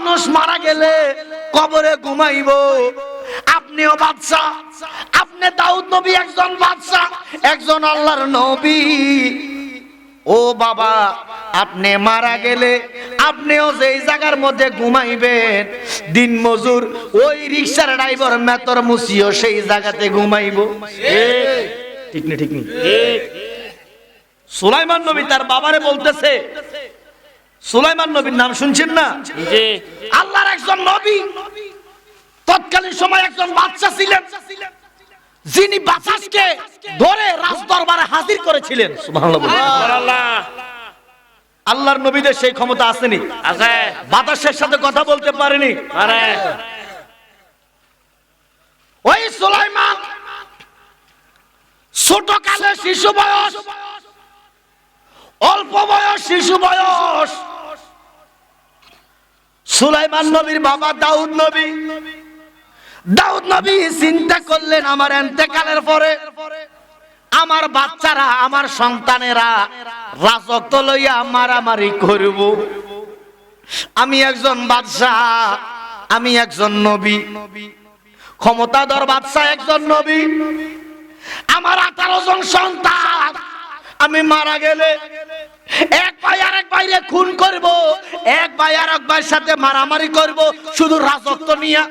মানুষ মারা গেলে কবরে ঘুমাইবো। আপনিও বাদশা, আপনি দাউদ নবী একজন বাদশা, একজন আল্লাহর নবী। ও বাবা, আপনি মারা গেলে আপনিও যেই জায়গার মধ্যে ঘুমাইবেন, দিন মজুর ওই রিকশার ড্রাইভার মেতর মুসিও সেই জায়গাতে ঘুমাইবো। ঠিক না? ঠিক নেই? সুলাইমান নবী তার বাবারে বলতেছে, সুলাইমান নবীর নাম শুনছেন না? আল্লাহর একজন নবী, তৎকালীন সময় একজন বাদশা ছিলেন, যিনি বাদশাকে ধরে রাজদরবারে হাজির করেছিলেন। সুবহানাল্লাহ। আল্লাহর নবীদের সেই ক্ষমতা আসেনি, আছে। বাদশার সাথে কথা বলতে পারেনি। ওই সুলাইমান ছোট কালে শিশু বয়স, অল্প বয়স শিশু বয়স। সুলাইমান নবীর বাবা দাউদ নবী, দাউদ নবী চিন্তা করলেন আমার ইন্তেকালের পরে আমার বাচ্চারা, আমার সন্তানেরা রাজত্ব লইয়া মারামারি করব। আমি একজন বাদশা, আমি একজন নবী, ক্ষমতাধর বাদশা, একজন নবী। আমার 18 জন সন্তান, আমি মারা গেলে এক ভাই আরেক ভাইরে খুন করব, এক ভাই আরেক ভাইয়ের সাথে মারামারি করব, শুধু রাজত্ব নিয়া।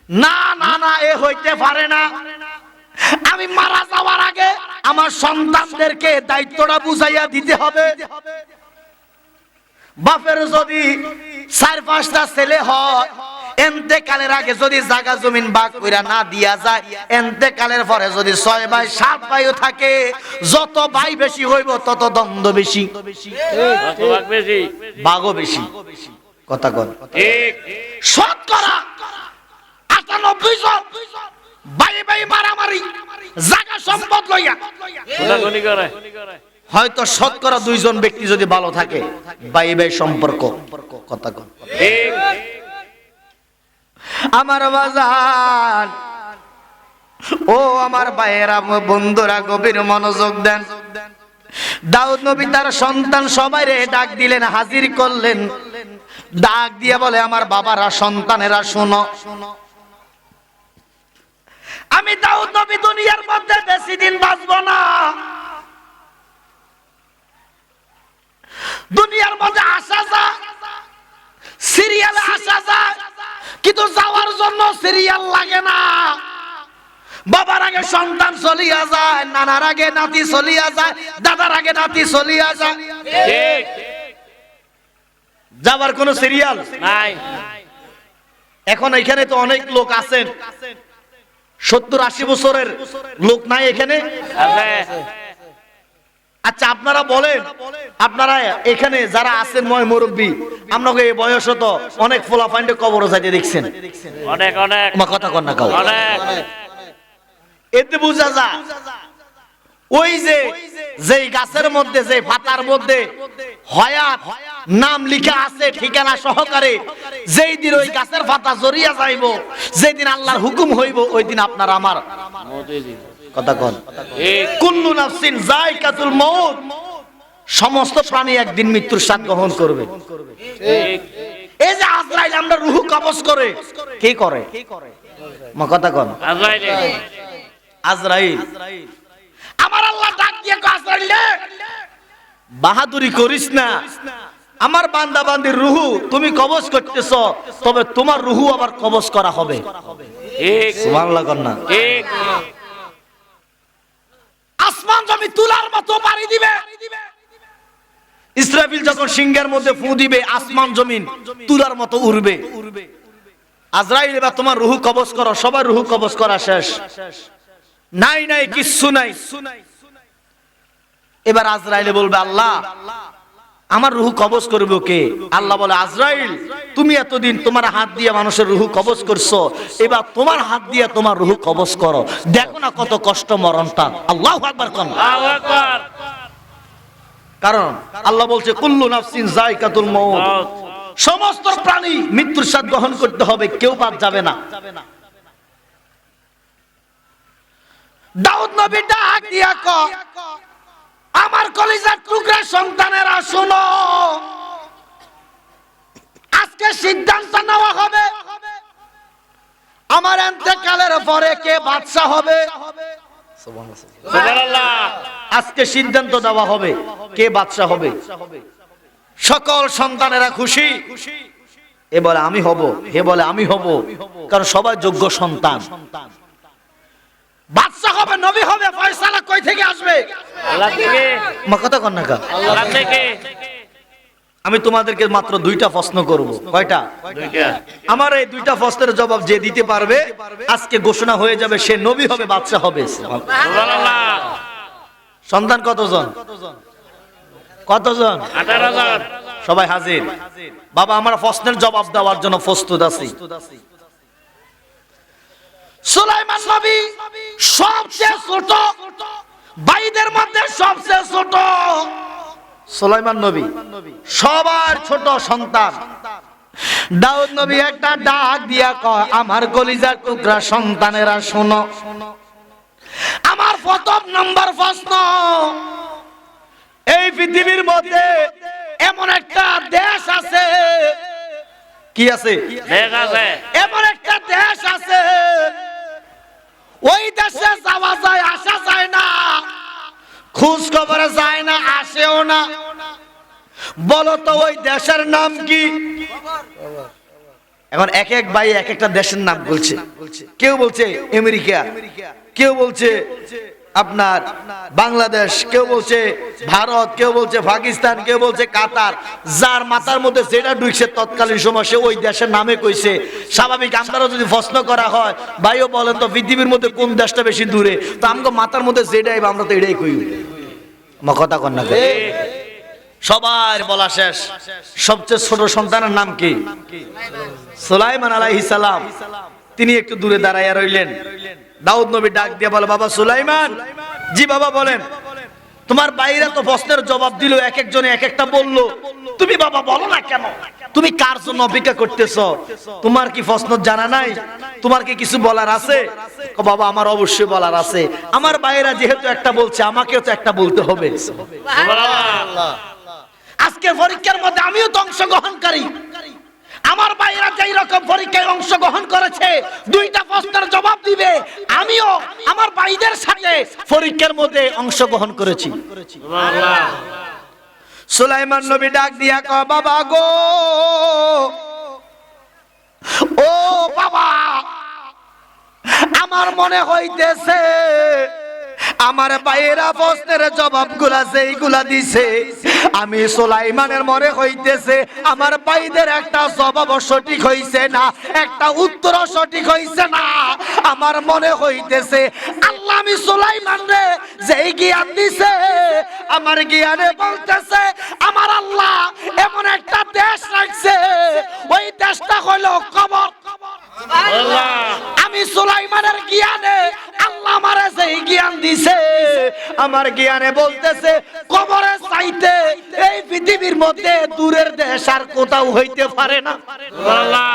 না না না, এ হইতে পারে না। আমি মারা যাওয়ার আগে আমার সন্তানদেরকে দায়িত্বটা বুঝাইয়া দিতে হবে। বাপের যদি 4-5টা ছেলে হয়, এন্তেকালের আগে যদি জায়গা জমিন ভাগ কইরা না দিয়া যায়, এন্তেকালের পরে যদি 6 ভাই 7 ভাইও থাকে, যত ভাই বেশি হইব তত দ্বন্দ্ব বেশি, ভাগও বেশি। কথা কন ঠিক? শতকরা 98 জন ভাই ভাই মারামারি, জায়গা সম্পদ লইয়া। হয়তো শতকরা 2 জন ব্যক্তি যদি ভালো থাকে, ভাই ভাই সম্পর্ক। কথা কন ঠিক? আমার বাজান, ও আমার ভাইয়েরা, বন্ধুরা, গভীর মনোযোগ দেন। দাউদ নবী তার সন্তান সবাইরে ডাক দিলেন, হাজির করলেন। ডাক দিয়ে বলে, আমার বাবারা, সন্তানেরা, শোনো, আমি দাউদ নবী দুনিয়ার মধ্যে বেশি দিন বাঁচব না। দুনিয়ার মধ্যে আসা যায়, সিরিয়ালে আসা যায়, কিন্তু যাওয়ার জন্য সিরিয়াল লাগে না। বাবার আগে সন্তান চলিয়া যায়, নানার আগে নাতি চলিয়া যায়, দাদার আগে নাতি চলিয়া যায়, ঠিক? যাবার কোনো সিরিয়াল নাই। এখন এখানে তো অনেক লোক আছেন, 70-80 বছরের লোক নাই এখানে? আচ্ছা, আপনারা বলেন, আপনারা এখানে যারা আছেন মুরব্বী, আপনাকে এই বয়স তো অনেক ফোলা ফাইন্ডে কবর যাইতে দেখছেন, অনেক অনেক। কথা কন না কাউ, এতে বোঝা যায় ওই যে গাছের মধ্যে, যে পাতার মধ্যে হায়াত নাম লিখা আছে ঠিকানা সহকারে, যেই দিন ওই গাছের পাতা জড়িয়া যাইব, যেই দিন আল্লাহর হুকুম হইব, ওই দিন আপনার আমার। কথা কন কুল্লু নাফসিন যায়কাতুল মউত, সমস্ত প্রাণী একদিন মৃত্যুর স্বাদ গ্রহণ করবে। এই যে আজরাইল আমরা রূহ কবজ করে, কে করে? মা কথা কন, আজরাইল। আমার আল্লাহ ডাক দিয়ে কয়, আজরাইল বাহাদুরি করিস না, আমার বান্দা বান্দির রূহ তুমি কবজ করতেছ, তবে তোমার রূহ আবার কবজ করা হবে। ঠিক? সুবহানাল্লাহ কন না? ঠিক। আসমান জমি তুলার মতো পাড়ি দিবে। ইসরাফিল যখন সিংহের মধ্যে ফু দিবে, আসমান জমিন তুলার মতো উড়বে। আজরাইল, এবার তোমার রূহ কবজ করো। সবার রূহ কবজ করা শেষ, নাই নাই কিচ্ছু নাই। এবার আজরাইল বলবে, আল্লাহ আমার রূহ কবজ করবে কে? আল্লাহ বলে, আজরাইল তুমি এতদিন তোমার হাত দিয়ে মানুষের রূহ কবজ করছো, এবার তোমার হাত দিয়ে তোমার রূহ কবজ করো, দেখো না কত কষ্ট মরণটা। আল্লাহু আকবার কোন। আল্লাহু আকবার। কারণ আল্লাহ বলছে, কুল্লু নাফসিন যায়কাতুল মউত, সমস্ত প্রাণী মৃত্যুর স্বাদ গ্রহণ করতে হবে, কেউ বাদ যাবে না। দাউদ নবী ডাক দিয়া কয়, আমার কলিজার টুকরা সন্তানেরা শোনো, পরে কে বাদশা হবে? সুবহানাল্লাহ। আজকে সিদ্ধান্ত দেওয়া হবে কে বাদশা হবে। সকল সন্তানেরা খুশি, এ বলে আমি হব, হে বলে আমি হব, কারণ সবাই যোগ্য সন্তান। বাদশা হবে, নবী হবে, ফয়সালা কই থেকে আসবে? আল্লাহ থেকে। মা কথা কন না কা? আল্লাহ থেকে। আমি তোমাদেরকে মাত্র দুইটা প্রশ্ন করব। কয়টা? দুইটা। আমার এই দুইটা প্রশ্নের জবাব যে দিতে পারবে আজকে ঘোষণা হয়ে যাবে সে নবী হবে, বাদশা হবে। সুবহানাল্লাহ। সন্তান কতজন? কতজন? 18,000। সবাই হাজির? বাবা আমার প্রশ্নের জবাব দেওয়ার জন্য প্রস্তুত আছি। সুলাইমান নবী সবচেয়ে ছোট, ভাইদের মধ্যে সবচেয়ে ছোট সুলাইমান নবী, সবার ছোট সন্তান। দাউদ নবী একটা ডাক দিয়া কয়, আমার কলিজার টুকরা সন্তানেরা শোনো, আমার প্রথম নম্বর প্রশ্ন, এই পৃথিবীর মধ্যে এমন একটা দেশ আছে, কি আছে? দেশ আছে। এমন একটা দেশ আছে ওই দেশে যাওয়া যায়, আসা যায় না, খোঁজ খবরে যায় না, আসেও না। বলো তো ওই দেশের নাম কি? এখন এক এক ভাই এক একটা দেশের নাম বলছে। কেউ বলছে আমেরিকা, কেউ বলছে আপনার বাংলাদেশ, কেউ বলছে ভারত, কেউ বলছে পাকিস্তান, কেউ বলছে কাতার। যার মাথার মধ্যে যেটা ঢুকছে তৎকালীন সময় সে ওই দেশের নামে কইছে। স্বাভাবিক আমরা যদি প্রশ্ন করা হয়, ভাইও বলেন তো পৃথিবীর মধ্যে কোন দেশটা বেশি দূরে, তো আমাকে মাথার মধ্যে যেটাই আমরা তো এটাই কই। আমার কথা কন না? সবার বলা শেষ, সবচেয়ে ছোট সন্তানের নাম কি? সুলাইমান আলাইহিস সালাম। তিনি একটু দূরে দাঁড়াইয়া রইলেন। দাউদ নবী ডাক দিয়ে বলে, বাবা সুলাইমান। জি বাবা বলেন। তোমার বাইরে তো প্রশ্নের জবাব দিল, এক একজনে এক একটা বললো, তুমি বাবা বলো না কেন? তুমি কার জন্য অপেক্ষা করতেছো? তোমার কি প্রশ্ন জানা নাই? তোমার কি কিছু বলার আছে? বাবা আমার অবশ্যই বলার আছে। আমার বাইরা যেহেতু একটা বলছে, আমাকেও তো একটা বলতে হবে। সুবহানাল্লাহ। আজকের পরীক্ষার মধ্যে আমিও তো অংশগ্রহণকারী। আমার ভাইরা যেই রকম পরীক্ষায় অংশগ্রহণ করেছে, দুইটা প্রশ্নের জবাব দিবে, আমিও আমার ভাইদের সাথে পরীক্ষার মধ্যে অংশগ্রহণ করেছি। সুবহানাল্লাহ। সুলাইমান নবী ডাক দিয়া কয়, বাবা গো, ও বাবা, আমার মনে হইতেছে আমার ভাইয়েরা প্রশ্নের জবাবগুলা যেইগুলা দিছে, আমি সুলাইমানের মনে হইতেছে আমার ভাইদের একটা জবাব সঠিক হইছে না, একটা উত্তর সঠিক হইছে না। আমার মনে হইতেছে আল্লাহ আমি সুলাইমান রে যেই জ্ঞান দিছে, আমার জ্ঞানে বলতেছে আমার আল্লাহ এমন একটা দেশ রাখছে, ওই দেশটা হলো কবর। আমি সুলাইমানের জ্ঞানে আল্লাহ আমারে যেই জ্ঞান দিছে, আমার জ্ঞানে বলতেছে কবরের চাইতে এই পৃথিবীর মধ্যে দূরের দেশ আর কোথাও হইতে পারে না। সুবহানাল্লাহ।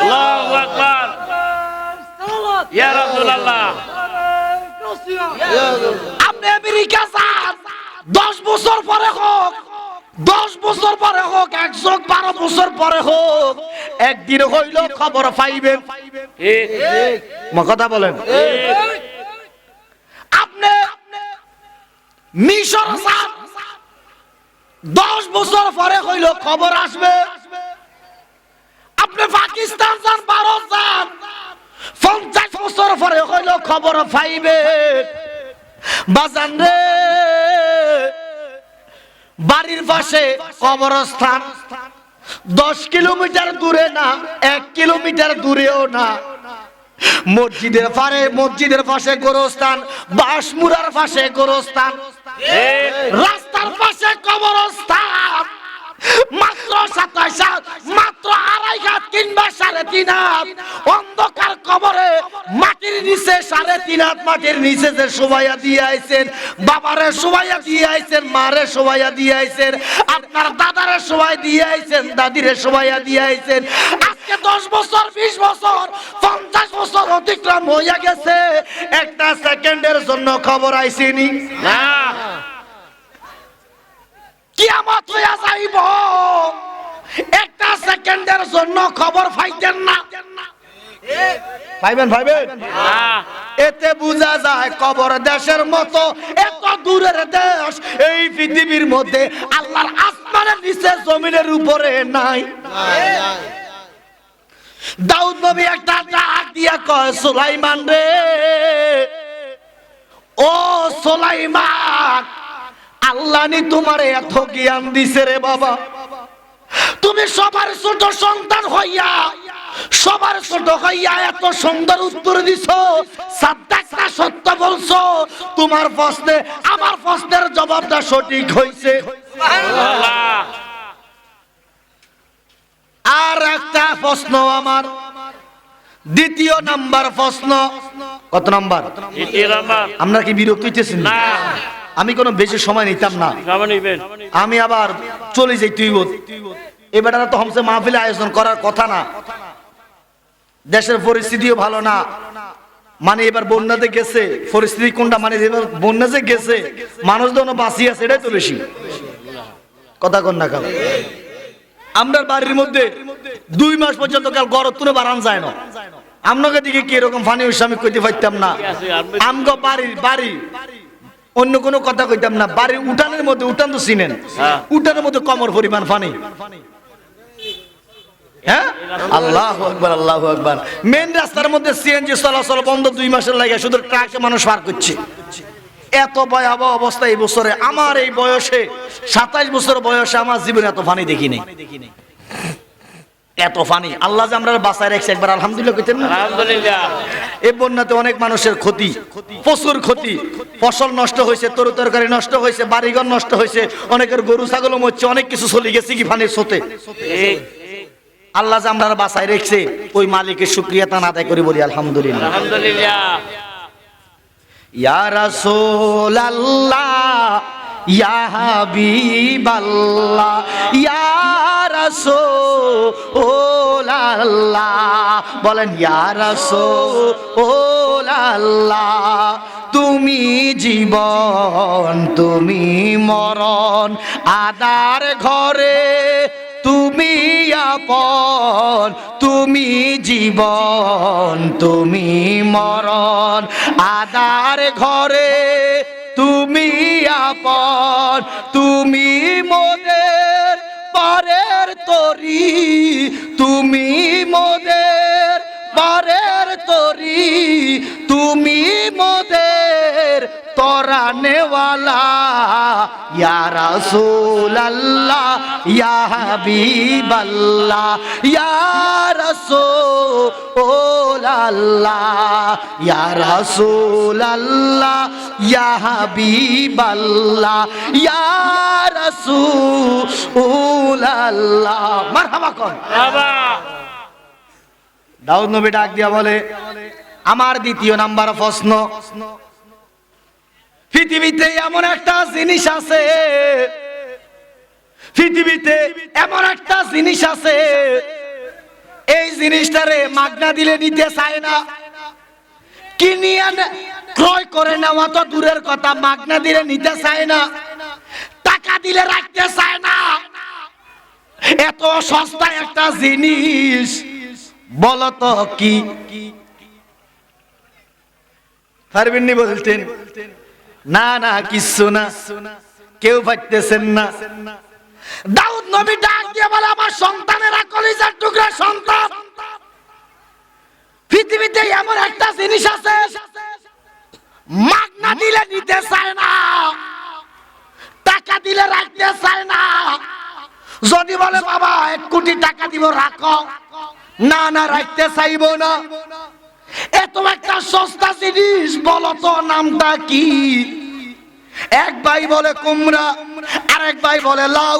আল্লাহু আকবার। ইয়া রাসূলুল্লাহ। আপনি আমেরিকা যান, 10 বছর পরে হোক, 10 বছর পরে হোক, 112 বছর পরে হোক, একদিন হইল খবর পাইবেন। ঠিক কথা বলেন। আপনি মিশর যান, 10 বছর পরে হইল খবর আসবে। আপনি পাকিস্তান যান, ভারত যান, 50 বছর পরে হইল খবর পাইবে। বাজান রে, বাড়ির পাশে কবরস্থান 10 কিলোমিটার দূরে না, 1 কিলোমিটার দূরেও না। মসজিদের পাশে গোরস্থান, বাঁশমুড়ার পাশে গোরস্থান, রাস্তার পাশে কবরস্থান। মাত্র 27 হাত, মাত্র 2.5 হাত কিংবা 3.5 হাত অন্ধকার কবরে মাটির নিচে 3.5 হাত মাটির নিচে যে শোভাইয়া দিয়ে আইছেন, বাবারে শোভাইয়া দিয়ে আইছেন, মারে শোভাইয়া দিয়ে আইছেন, আপনার দাদারে শোভাই দিয়ে আইছেন, দাদিরে শোভাইয়া দিয়ে আইছেন। আজকে 10 বছর, 20 বছর, 50 বছর অতিক্রম হইয়া গেছে, একটা সেকেন্ডের জন্য খবর আইছেনি না। কিয়ামত হইয়া যাইব, একটা সেকেন্ডের জন্য খবর পাইতেন না। ভাইবেন এতে বোঝা যায় কবর দেশের মতো এত দূরের দেশ এই পৃথিবীর মধ্যে আল্লাহর আসমানের নিচে জমিনের উপরে নাই। দাউদ নবী একটা ডাক দিয়া কয়, সুলাইমান রে, ও সুলাইমান, আল্লাহ নি তোমারে এত জ্ঞান দিছে রে বাবা, তুমি সবার ছোট সন্তান হইয়া সবার ছোট হইয়া এত সুন্দর উত্তর দিছো, সাদ্দাক না সত্য বলছো, তোমার প্রশ্নে আমার প্রশ্নের জবাবটা সঠিক হইছে। সুবহানাল্লাহ। আর একটা প্রশ্ন আমার, দ্বিতীয় নাম্বার প্রশ্ন। কত নাম্বার? দ্বিতীয় নাম্বার। আমরা কি বিরক্ত হইতেছেন? না, আমি কোনো বেশি সময় নিতাম না, আমি আবার চলে যাই। তুই এবার তো হামসে মাহফিল আয়োজন করার কথা না, দেশের পরিস্থিতিও ভালো না, মানে এবার বন্যাতে গেছে পরিস্থিতি কোনটা, মানে এবার বন্যা যে গেছে মানুষজন বাঁচিয়ে আছে, এটাই তো বেশি কথা কন না। আমরা বাড়ির মধ্যে 2 মাস পর্যন্ত কাল গড় তুলে বাড়ান যায় না, আপনাকে দিকে কি এরকম ফানি হইছে আমি কইতে পারতাম না। আমগো বাড়ি অন্য কোনো কথা কইতাম না, বাড়ির উঠানের মধ্যে, উঠান তো চিনেন, উঠানের মধ্যে কমর পরিমাণ পানি। হ্যাঁ, আল্লাহু আকবার, আল্লাহু আকবার। মেন রাস্তার মধ্যে সিএনজি চলাচল বন্ধ 2 মাসের লাগে, শুধু ট্রাকে মানুষ পার করছে। এত ভয়াবহ অবস্থা এই বছরে, আমার এই বয়সে 27 বছর বয়সে আমার জীবনে এত পানি দেখি নাই, এত পানি। আল্লাহ যে আমরা বাঁচায় রাখছে, একবার আলহামদুলিল্লাহ কইতেন না? আলহামদুলিল্লাহ। এই বন্যাতে অনেক মানুষের ক্ষতি, প্রচুর ক্ষতি, ফসল নষ্ট হয়েছে, তরু তরকারি নষ্ট হয়েছে, বাড়িঘর নষ্ট হয়েছে, অনেকের গরু ছাগলও মরছে, অনেক কিছু চলে গেছে কি পানির স্রোতে। আল্লাহ যে আমরা বাঁচায় রেখেছে, ওই মালিকের শুকরিয়া তান আদায় করি, বলি আলহামদুলিল্লাহ। আলহামদুলিল্লাহ। ইয়া রাসূলুল্লাহ, ইয়া হাবিবাল্লাহ, ইয়া রাসূলুল্লাহ, বলেন ইয়া রাসূলুল্লাহ, তুমি জীবন তুমি মরণ, আদার ঘরে তুমি আপন, তুমি জীবন তুমি মরণ, আদার ঘরে তুমি আপন, তুমি মোদের পরের তরি, তুমি মোদের পরের তরি, তুমি মোদের তরানেওয়ালা, ইয়া রাসূলুল্লাহ, ইয়া হাবিবাল্লাহ, ইয়া রাসূলুল্লাহ, ইয়া রাসূলুল্লাহ, ইয়া হাবিবাল্লাহ, ইয়া রাসূলুল্লাহ। মারহাবা কোন বাবা। দাউদ নবী ডাক দিয়া বলে, আমার দ্বিতীয় নাম্বার প্রশ্ন, পৃথিবীতে এমন একটা জিনিস আছে, পৃথিবীতে এমন একটা জিনিস আছে, এই জিনিসটারে মাগনা দিলে নিতে চায় না, কিনিয়ে ক্রয় করে নেওয়া তো দূরের কথা, মাগনা দিলে নিতে চায় না, টাকা দিলে রাখতে চায় না। এত সস্তা একটা জিনিস, বলো তো কি? পারবেননি বলতেন? না না, কিছু না, কেউ পাইতেছেন না। দাউদ নবী ডাক দিয়ে বলে, আমার সন্তানেরা, কলিজার টুকরা সন্তান, পৃথিবীতে এমন একটা জিনিস আছে, মাগনা দিলে নিতে চায় না, টাকা দিলে রাখতে চায় না। যদি বলে বাবা 1 কোটি টাকা দিব, রাখো, না না, রাখতে চাইব না। এত একটা সস্তা জিনিস, বলো তো নামটা কি? এক ভাই বলে কুমড়া, আরেক ভাই বলে লাউ,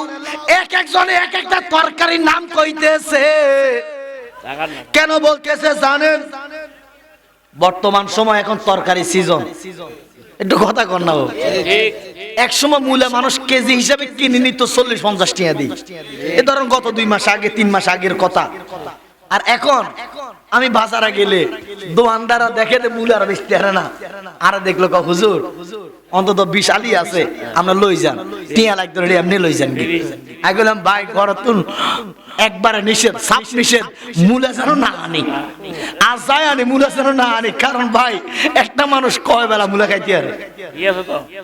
এক একজনে এক একটা তরকারির নাম কইতেছে। কেন বলতেছে জানেন? বর্তমান সময় এখন তরকারি সিজন, একটু কথা কর না। এক সময় মূলা মানুষ কেজি হিসাবে কিনে নিত 40-50 টাকা দিয়ে, এ ধরুন গত 2 মাস আগে 3 মাস আগের কথা। আর এখন আমি বাজারে গেলে দোকানদাররা দেখে যে মূল আর বেচতে পারে না, আর দেখলো হুজুর অন্তত 20 আলি আছে, আমরা লই যান, টিয়া লাগতো এমনি লই যান। আমি বললাম ভাই গরতুন একবারে নিষেধ, সাপ নিষেধ, মূলা যেন না আনি, আর যাই আনি মূলা যেন না আনি। কারণ ভাই একটা মানুষ কয় বেলা মূলা খাইতে পারে,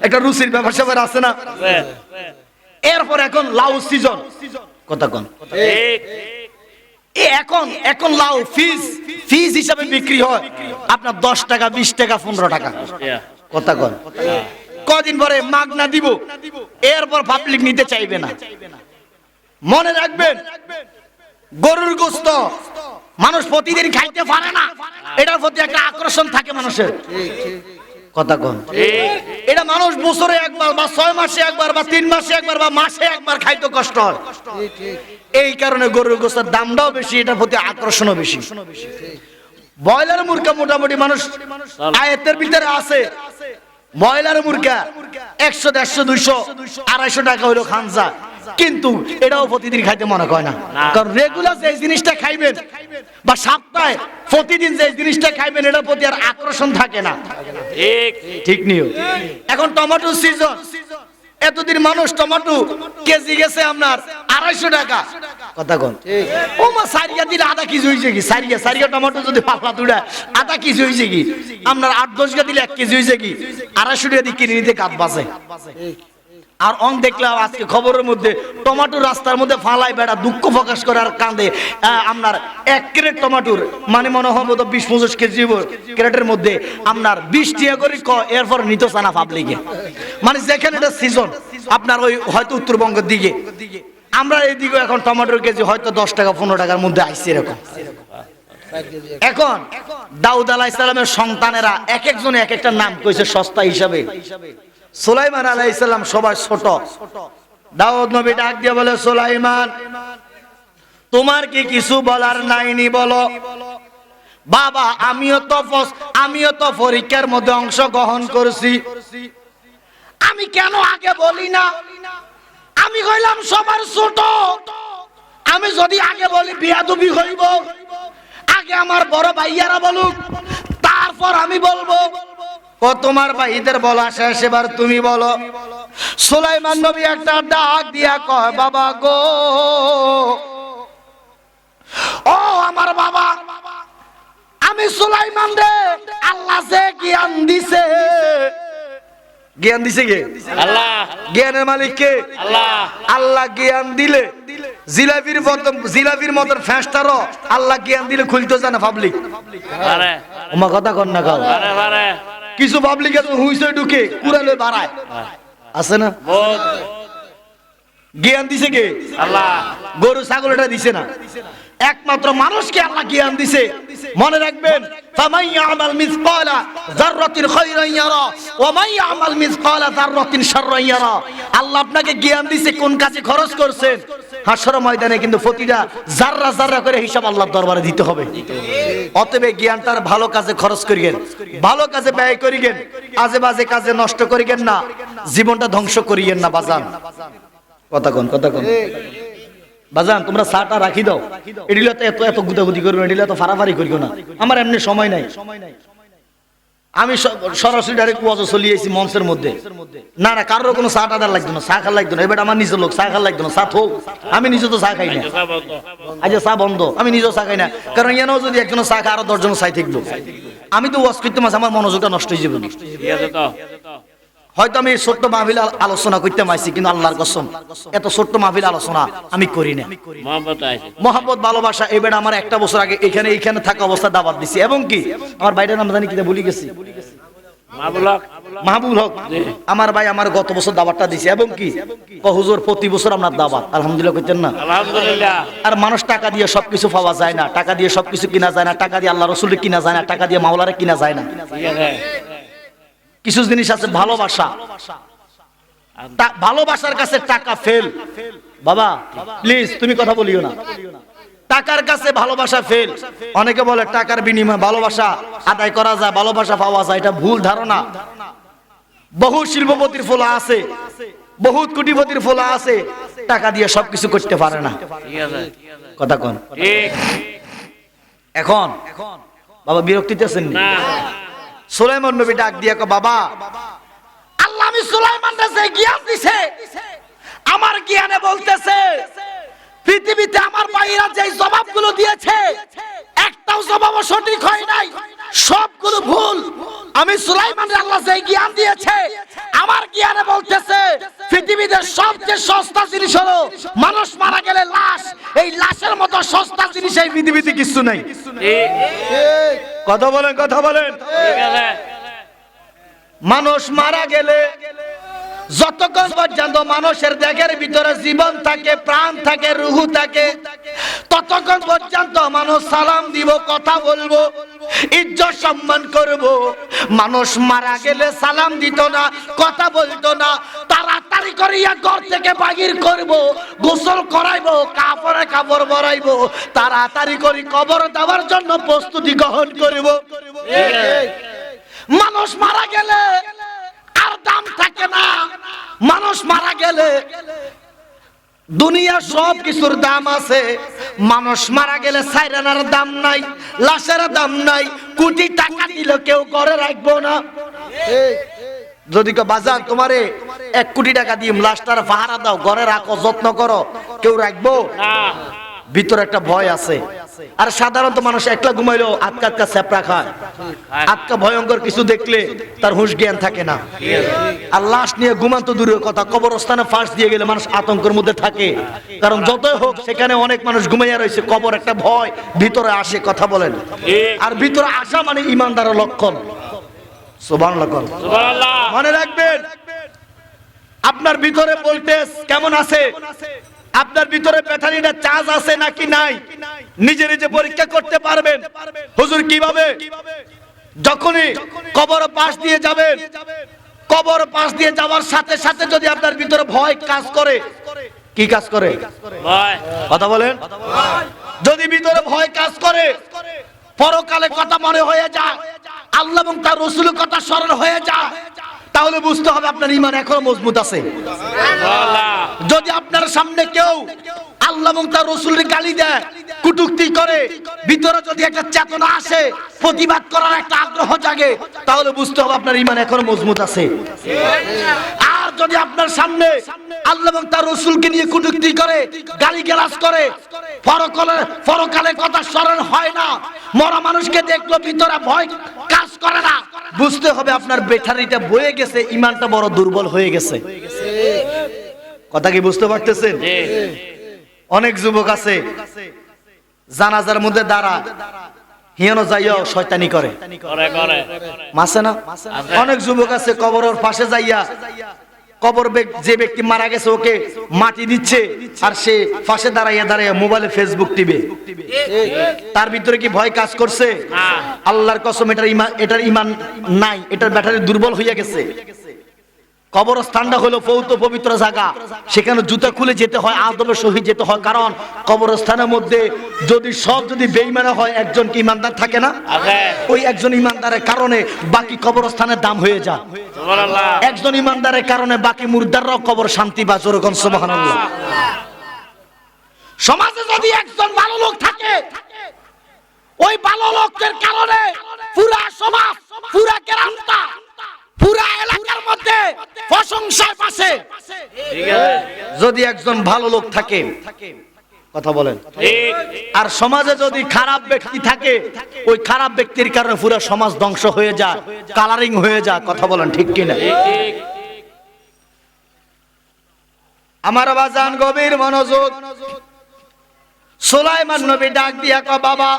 একটা রুচির ব্যাপার স্যাপার আছে না। এরপর এখন লাউ সিজন, কথা কোন এখন লাউ ফিজ হিসাবে বিক্রি হয় আপনার 10 টাকা, 20 টাকা, 15 টাকা, কথা কোন। কদিন পরে মাগনা দিব, এরপর পাবলিক নিতে চাইবে না। মনে রাখবেন গরুর গোশত মানুষ প্রতিদিন খাইতে পারে না, এটার প্রতি একটা আকর্ষণ থাকে মানুষের, কথা কোন। এটা মানুষ বছরে একবার বা 6 মাসে একবার বা 3 মাসে একবার বা মাসে একবার খাইতে কষ্ট হয়। এই কারণে গরুর গোশতের দামটাও বেশি, এটার প্রতি আকর্ষণও বেশি। ব্রয়লার মুরগা মোটামুটি মানুষ আয়ত্তের ভিতরে আছে। ব্রয়লার মুরগা 100, 150, 200, 250 টাকা হইলো খানসা, কিন্তু এটাও প্রতিদিন খাইতে মনে হয় না। কারণ রেগুলার যে জিনিসটা খাইবেন বা সপ্তাহে প্রতিদিন যে জিনিসটা খাইবেন এটার প্রতি আর আকর্ষণ থাকে না, ঠিক নিও। এখন টমেটো সিজন, এতদিন মানুষ টমেটো কেজি গেছে আপনার 250 টাকা, কথা কোন। ও মা সারিয়া দিলে আধা কেজি হয়েছে কি, সারিয়া টমেটো যদি পাতলা তুড়া আধা কেজি হয়েছে কি, আপনার 8-10 গা দিলে 1 কেজি হয়েছে কি, 250 টাকা দিয়ে কিনে নিতে কাজ বাঁচে। আর অন দেখলাম আজকে খবরের মধ্যে টমেটো রাস্তার মধ্যে ফালাই বেড়া দুঃখ প্রকাশ করে আর কাঁদে। আপনার 1 ক্রেট টমেটোর মানে মনে হয় 20-25 কেজি ক্রেটের মধ্যে আপনার 20 টাকা করে এরপর নিত চানা পাবলিকে। মানে যেখানে এটা সিজন আপনার ওই হয়তো উত্তরবঙ্গের দিকে, আমরা এইদিকে এখন টমেটোর কেজি হয়তো 10 টাকা 15 টাকার মধ্যে আইছে এরকম। এখন দাউদ আলাইহিস সালামের সন্তানেরা এক একজনে এক একটা নাম কইছে সস্তা হিসাবে। সুলাইমান আলাইহিস সালাম সবার ছোট, দাউদ নবী ডাক দিয়ে বলে সুলাইমান তোমার কি কিছু বলার নাইনি বলো। বাবা আমিও তো পরীক্ষার মধ্যে অংশগ্রহণ করছি, আমি কেন আগে বলি না? আমি কইলাম সবার ছোট, আমি যদি আগে বলি বিয়াদবি হইব, আগে আমার বড় ভাইয়ারা বলুক তারপর আমি বলবো। ও তোমার ভাইদের বলা শেষ, এবার তুমি বলো। সুলাইমান নবী একটা ডাক দিয়া কয় বাবা গো, ও আমার বাবা, আমি সুলাইমান রে আল্লাহ যে জ্ঞান দিছে, জ্ঞান দিছে কে? আল্লাহ। জ্ঞানের মালিক কে? আল্লাহ। আল্লাহ জ্ঞান দিলে জিলাপির মতন ফ্যাঁসটারও আল্লাহ জ্ঞান দিলে খুলতে জানে পাবলিক। ওমা কথা কর না গাও, কিছু পাবলিক আছে হুইসে ঢুকে কুড়ালে বাড়ায়, আছে না? জ্ঞান দিছে কে? আল্লাহ। গরু ছাগল এটা দিছে না, একমাত্র মানুষকে আল্লাহ জ্ঞান দিছে। মনে রাখবেন ফামান ইয়ামাল মিসকালা যাররাতিন খায়রান ইয়ারা ওয়া মান ইয়ামাল মিসকালা যাররাতিন শাররান ইয়ারা। আল্লাহ আপনাকে জ্ঞান দিছে, কোন কাজে খরচ করছেন হাশর ময়দানে কিন্তু প্রতিটা জাররা জাররা করে হিসাব আল্লাহর দরবারে দিতে হবে। অতএব জ্ঞানটার ভালো কাজে খরচ করিয়েন, ভালো কাজে ব্যয় করিয়েন, আজে বাজে কাজে নষ্ট করিয়েন না, জীবনটা ধ্বংস করিয়েন না বাজান। কথা কোন বাজান, তোমরা চাটা রাখি দাও, এডিলে তো এত গুদাগুদি করবে, এডিলে তো ফারাফারি করিও না, আমার এমনি সময় নাই। আমি সরাসরি ডাইরেক্ট ওয়াজ চলিয়েছি মঞ্চের মধ্যে, না না কারোর কোনো চা টাদার লাগতো না, চা খাওয়ার লাগতো না। এবার আমার নিজের লোক চা খাওয়ার লাগতো না, চা থোক, আমি নিজে তো চা খাই না, আজ চা বন্ধ, আমি নিজেও চা খাই না। কারণ এনাও যদি একজন চা খায় আরো 10 জন চাই থাকবো, আমি তো ওয়াজ করতে মাঝে আমার মনোযোগটা নষ্ট হয়ে যাবে। হয়তো আমি ছোট্ট মাহফিল আলোচনা করতে মাইছি, কিন্তু আল্লাহর কসম এত ছোট্ট মাহফিল আলোচনা আমি করি না। মহব্বত ভালোবাসা। এবার আমার 1 বছর আগে এখানে থাকা অবস্থা দাওয়াত দিছি, এবং কি আমার বাইরের নাম জানি কিনা ভুলে গেছি, মাহবুব হক আমার ভাই আমার গত বছর দাওয়াতটা দিছে, এবং কি হুজুর প্রতি বছর আপনার দাওয়াত আলহামদুলিল্লাহ কইতেন না? আলহামদুলিল্লাহ। আর মানুষ টাকা দিয়ে সবকিছু পাওয়া যায় না, টাকা দিয়ে সবকিছু কিনা যায় না, টাকা দিয়ে আল্লাহ রাসূলকে কিনা যায় না, টাকা দিয়ে মাওলারে কিনা যায় না। কিছু জিনিস আছে ভালোবাসা, ভালোবাসার কাছে টাকা ফেল। বাবা প্লিজ তুমি কথা বলিও না, টাকার কাছে ভালোবাসা ফেল। অনেকে বলে টাকার বিনিময়ে ভালোবাসা আদায় করা যায়, ভালোবাসা পাওয়া যায়, এটা ভুল ধারণা। বহু শিল্পপতির ফলা আছে, বহুত কোটিপতির ফলা আছে, টাকা দিয়ে সবকিছু করতে পারে না। কথা কোন? এখন বাবা বিরক্তিতে আছেন না? সুলাইমান নবী ডাক দিয়ে কয় বাবা, আল্লাহ আমি সুলাইমানকে যে জ্ঞান দিছে, আমার জ্ঞানে বলতেছে পৃথিবীতে আমার ভাইরা যে জবাবগুলো দিয়েছে একটাও জবাব সঠিক হয় নাই, সবগুলো ভুল। আমি সুলাইমানকে আল্লাহ যে জ্ঞান দিয়েছে, আমার জ্ঞানে বলতেছে পৃথিবীতে সবচেয়ে সস্তা জিনিস হলো মানুষ মারা গেলে লাশ। এই লাশের মতো সস্তা জিনিস এই পৃথিবীতে কিছু নাই। কথা বলেন, কথা বলেন। মানুষ মারা গেলে যতক্ষণ পর্যন্ত মানুষের দেহের ভিতরে জীবন থাকে, প্রাণ থাকে, রুহু থাকে, ততক্ষণ পর্যন্ত মানুষ সালাম দিব, কথা বলবো, ইজ্জত সম্মান করব। মানুষ মারা গেলে সালাম দিত না, কথা বলতো না, তাড়াতাড়ি করিয়া ঘর থেকে বাহির করব, গোসল করাইবো, কাপড়ে কাপড় ভরাইবো, তাড়াতাড়ি করে কবর দেওয়ার জন্য প্রস্তুতি গ্রহণ করব। মানুষ মারা গেলে আর দাম থাকে না। মানুষ মারা গেলে দুনিয়ার সব কিছুর দাম আছে, মানুষ মারা গেলে সাইরানার দাম নাই, লাশের দাম নাই, কোটি টাকা দিলে কেউ ঘরে রাখবো না। যদি বাজার তোমারে 1 কোটি টাকা দিয়ে লাশটার পাহারা দাও, ঘরে রাখো, যত্ন করো, কেউ রাখবো না। ভিতরে একটা ভয় আছে। আর সাধারণত মানুষ একলা ঘুমাইলেও আটকা আটকা ছেপড়া খায়, আটকা ভয়ঙ্কর কিছু দেখলে তার হুঁশ জ্ঞান থাকে না। আর লাশ নিয়ে ঘুমান্ত দূরের কথা, কবরস্থানে ফাঁস দিয়ে গেলে মানুষ আতঙ্কের মধ্যে থাকে, কারণ যতই হোক সেখানে অনেক মানুষ ঘুমাইয়া রয়েছে, কবর একটা ভয় ভিতরে আসে। কথা বলেন। আর ভিতরে আসা মানে ইমানদারের লক্ষণ। সুবহানাল্লাহ, সুবহানাল্লাহ। মনে রাখবেন, আপনার ভিতরে ভোল্টেজ কেমন আছে, আপনার ভিতরে ব্যাটারিটা চার্জ আছে নাকি নাই, নিজে নিজে পরীক্ষা করতে পারবেন। হুজুর কিভাবে? যখনই কবর পাশ দিয়ে যাবেন, কবর পাশ দিয়ে যাওয়ার সাথে সাথে যদি আপনার ভিতরে ভয় কাজ করে, কি কাজ করে? ভয়। কথা বলেন। যদি ভিতরে ভয় কাজ করে, পরকালে কথা মনে হয়ে যায়, আল্লাহ এবং তার রাসূলের কথা স্মরণ হয়ে যায়, তাহলে বুঝতে হবে আপনার ঈমান এখনো মজবুত আছে। যদি আপনার সামনে কেউ আল্লাহ এবং তার রাসূলের গালি দেয়, কটূক্তি করে, ভিতরে যদি একটা চেতনা আসে, প্রতিবাদ করার একটা আগ্রহ জাগে, তাহলে বুঝতে হবে আপনার ঈমান এখনো মজবুত আছে। আর যদি আপনার সামনে আল্লাহ এবং তার রাসূলকে নিয়ে কটূক্তি করে, গালিগালাজ করে, পরকালের কথা স্মরণ হয় না, মরা মানুষকে দেখলো ভিতরে ভয় কাজ করে না, বুঝতে হবে আপনার ব্যাটারিটা বয়ে গেছে, ঈমানটা বড় দুর্বল হয়ে গেছে। কথা কি বুঝতে পারতেছেন? অনেক যুবক আছে জানাজার মধ্যে দাঁড়া হিয়ানো যাইয়া শয়তানি করে, মাসে না? অনেক যুবক আছে কবরের পাশে যাইয়া, কবর যে ব্যক্তি মারা গেছে ওকে মাটি দিচ্ছে, আর সে পাশে দাঁড়াইয়া দাঁড়াইয়া মোবাইলে ফেসবুক টিপে। তার ভিতরে কি ভয় কাজ করছে? আল্লাহর কসম এটার ঈমান নাই, এটার ব্যাটারি দুর্বল হইয়া গেছে। কবরস্থানটা হলো পবিত্র জায়গা, সেখানে জুতা খুলে যেতে হয়, আদবের সহিত যেতে হয়, কারণ কবরস্থানের মধ্যে যদি বেঈমান হয়, একজন কি ইমানদার থাকে না? ওই একজন ইমানদারের কারণে বাকি কবরস্থানের দাম হয়ে যায়। একজন ইমানদারের কারণে বাকি মুর্দাররাও কবর শান্তি বা জোরগণ সুবহানাল্লাহ। সমাজে যদি একজন ভালো লোক থাকে, ওই ভালো লোকের কারণে পুরা সমাজ, পুরা গ্রামটা, পুরা এলাকার মধ্যে প্রশংসায় পাশে। যদি একজন ভালো লোক থাকে, কথা বলেন, আর সমাজে যদি খারাপ ব্যক্তি থাকে, ওই খারাপ ব্যক্তির কারণে পুরো সমাজ ধ্বংস হয়ে যায়, কালারিং হয়ে যায়। কথা বলেন ঠিক কিনা? আমার বাজান গভীর মনোযোগ। সুলাইমান নবী ডাক দিয়া কয়, বাবা,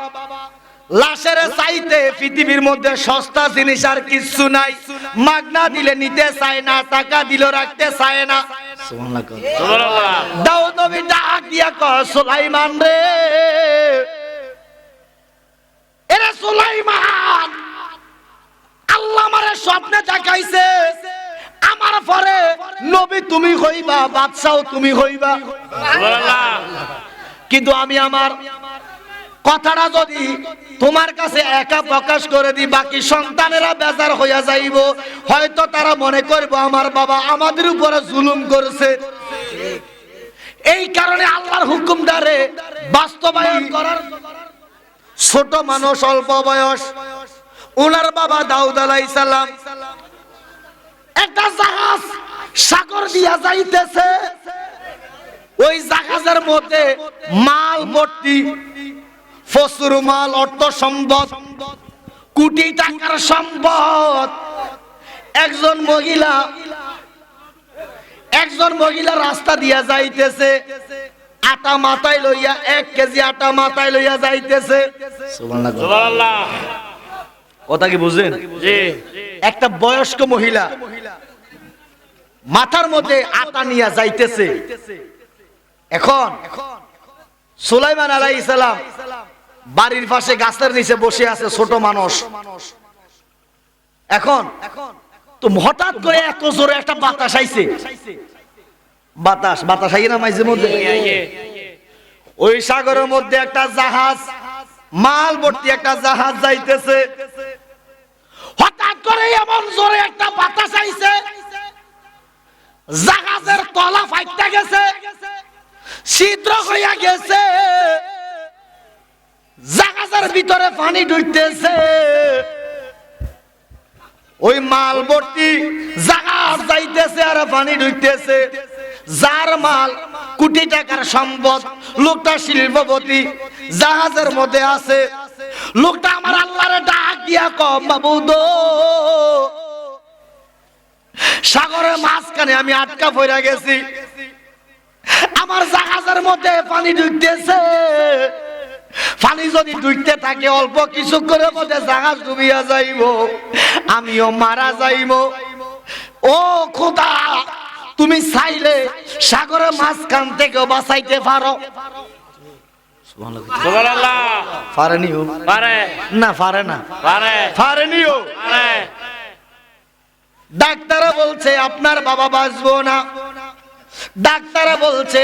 লাশের চাইতে পৃথিবীর মধ্যে সস্তা জিনিস আর কিছু নাই। মাগনা দিলে নিতে চায় না, টাকা দিলে রাখতে চায় না। সুবহানাল্লাহ। দাউদ নবী ডাক দিয়া কয়, সুলাইমান রে, এরে সুলাইমান, আল্লাহ আমারে স্বপ্নে দেখাইছে, আমার পরে নবী তুমি হইবা, বাদশাও তুমি হইবা। সুবহানাল্লাহ। কিন্তু আমি আমার কথাটা যদি তোমার কাছে একা প্রকাশ করে দিই, বাকি সন্তানেরা বেজার হইয়া যাইব, হয়তো তারা মনে করবে আমার বাবা আমাদের উপরে জুলুম করেছে। এই কারণে আল্লাহর হুকুমটারে বাস্তবায়ন করার ছোট মানুষ, অল্প বয়স। ওনার বাবা দাউদ আলাইহিস সালাম একটা জাহাজ সাগর দিয়া যাইতেছে, ওই জাহাজের মধ্যে মাল ভর্তি, প্রচুর মাল, অর্থ সম্পদ, কোটি টাকার সম্পদ। একজন মহিলা রাস্তা দিয়া যাইতেছে, আটা মাথায় লইয়া, 1 কেজি আটা মাথায় লইয়া যাইতেছে। সুবহানাল্লাহ, কথা কি বুঝলেন? একটা বয়স্ক মহিলা মাথার মধ্যে আটা নিয়ে যাইতেছে। এখন সুলাইমান আলাইহিস সালাম বাড়ির পাশে গাছের নিচে বসে আছে, ছোট মানুষ। এখন তো হঠাৎ করে এত জোরে একটা বাতাস আইছে, বাতাস আইয়ে না মাঝে মধ্যে, ওই সাগরের মধ্যে একটা জাহাজ, মাল ভর্তি একটা জাহাজ যাইতেছে। হঠাৎ করে এমন জোরে একটা বাতাস আইছে, জাহাজের তলা ফাইটতে গেছে, ছিদ্র হইয়া গেছে, জাহাজের ভিতরে পানি ঢুকতেছে। ওই মাল ভর্তি জাহাজ যাইতেছে আর পানি ঢুকতেছে। যার মাল কোটি টাকার সম্পদ, লোকটা শিল্পপতি, জাহাজের মধ্যে আছে। লোকটা আমার আল্লাহরে ডাক দিয়া কম, মাবুদ সাগরের মাঝখানে আমি আটকা পড়ে গেছি, আমার জাহাজের মধ্যে পানি ঢুকতেছে। পানি যদি ঢুকতে থাকে অল্প কিছু করে মধ্যে জাহাজ ডুবিয়া যাইব, আমিও মারা যাইব। ও খোদা, তুমি চাইলে সাগরের মাঝখান থেকে বাঁচাইতে পারো। সুবহানাল্লাহ, পারেনিও, পারে না, পারে না, পারেনিও। ডাক্তাররা বলছে আপনার বাবা বাঁচবো না, ডাক্তাররা বলছে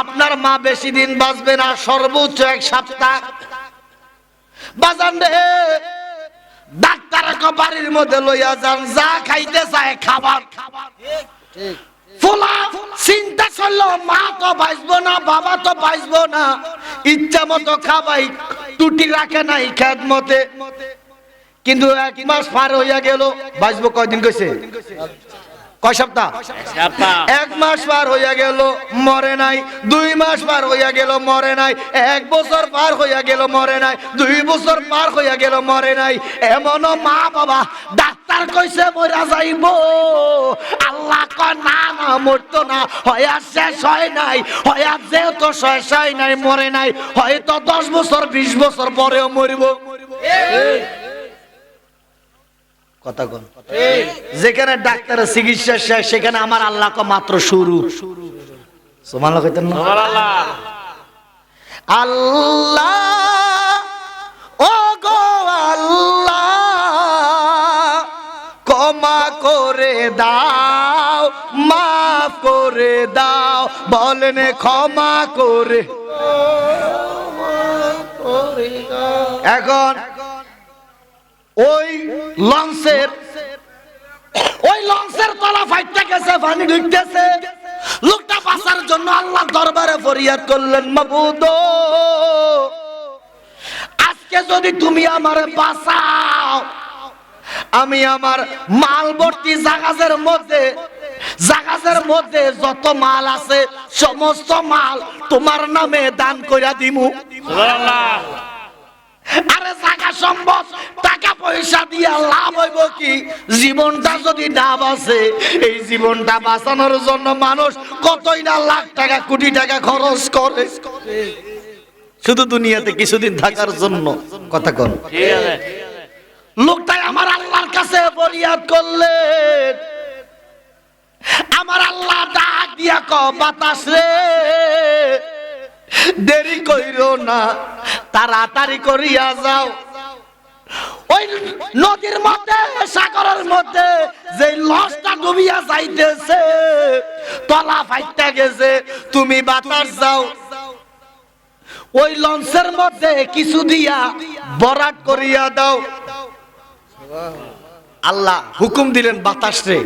আপনার মা বেশি দিন বাঁচবে না, সর্বোচ্চ 1 সপ্তাহ। বাজান রে, ডাক্তারকে বাড়ির মধ্যে লইয়া যান, যা খাইতে চায় খাবার। ফুলা চিন্তা করলো মা তো বাঁচবো না, বাবা তো বাঁচবো না, ইচ্ছা মতো খাবাই, টুটি রাখে নাই খেদ মতে। কিন্তু 1 মাস পার হইয়া গেল, বাঁচবো কয়দিন কইছে? কয় সপ্তাহ? 1 মাস পার হইয়া গেল, মরে নাই। 2 মাস পার হইয়া গেল, মরে নাই। 1 বছর পার হইয়া গেল, মরে নাই। 2 বছর পার হইয়া গেল, মরে নাই। এমনও মা বাবা ডাক্তার কইছে মরা যাইব, আল্লাহ কয় না না, মরতো না, হয়া শেষ হয় নাই, হয়া যেহেতু শেষ হয় নাই, মরে নাই, হয়তো 10 বছর 20 বছর পরেও মরিব। কথা কোন? যেখানে ডাক্তারের চিকিৎসা শেষ, সেখানে আমার আল্লাহ মাত্র শুরু। সুবহানাল্লাহ কইতেন না? সুবহানাল্লাহ। আল্লাহ, ও গো আল্লাহ, ক্ষমা করে দাও, মাফ করে দাও, বলেন ক্ষমা করে। এখন ওই লঞ্চের তলা ফাইটতে গেছে, পানি ঢুকতেছে। লোকটা বাঁচার জন্য আল্লাহ দরবারে ফরিয়াদ করলেন, মাবুদ আজকে যদি তুমি আমার বাঁচাও, আমি আমার মাল ভর্তি জাহাজের মধ্যে যত মাল আছে সমস্ত মাল তোমার নামে দান কইরা দিমু। সুবহানাল্লাহ। আরে জায়গা সম্পদ টাকা পয়সা দিয়া লাভ হইব কি? জীবনটা যদি না বাঁচে, এই জীবনটা বাঁচানোর জন্য মানুষ কতই না লাখ টাকা কোটি টাকা খরচ করে শুধু দুনিয়াতে কিছুদিন থাকার জন্য। কথা কোন? ঠিক আছে। লোকটাই আমার আল্লাহর কাছে ফরিয়াদ করলেন, আমার আল্লাহ ডাক দিয়া কও, বাতাস রে দেরি কইরো না, তাড়াতাড়ি করিয়া যাও। ওই নদীর মধ্যে, সাগরের মধ্যে যে লঞ্চটা ডুবিয়া যাইতেছে, তলা ফাইটতে গেছে, তুমি বাতাস যাও, ওই লঞ্চের মধ্যে কিছু দিয়া বরাট করিয়া দাও। আল্লাহ হুকুম দিলেন বাতাস রে,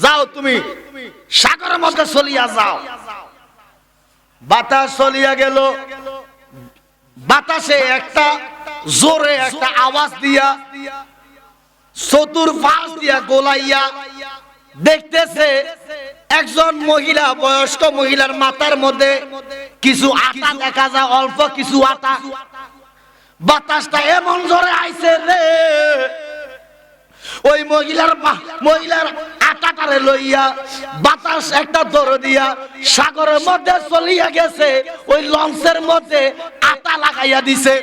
যাও তুমি সাগরের মধ্যে চলিয়া যাও। বাতাস চলিয়া গেল, বাতাসে একটা জোরে একটা আওয়াজ দিয়া চতুর্পাশ দিয়া গোলাইয়া দেখতেছে একজন মহিলা, বয়স্ক মহিলার মাথার মধ্যে কিছু আটা দেখা যায়, অল্প কিছু আটা। বাতাসটা এমন জোরে আইছে রে, ওই মহিলার আটাটারে লইয়া বাতাস একটা দৌড় দিয়া সাগরের মধ্যে চলিয়া গেছে। ওই লঞ্চের মধ্যে আটা লাগাইয়া দিছে।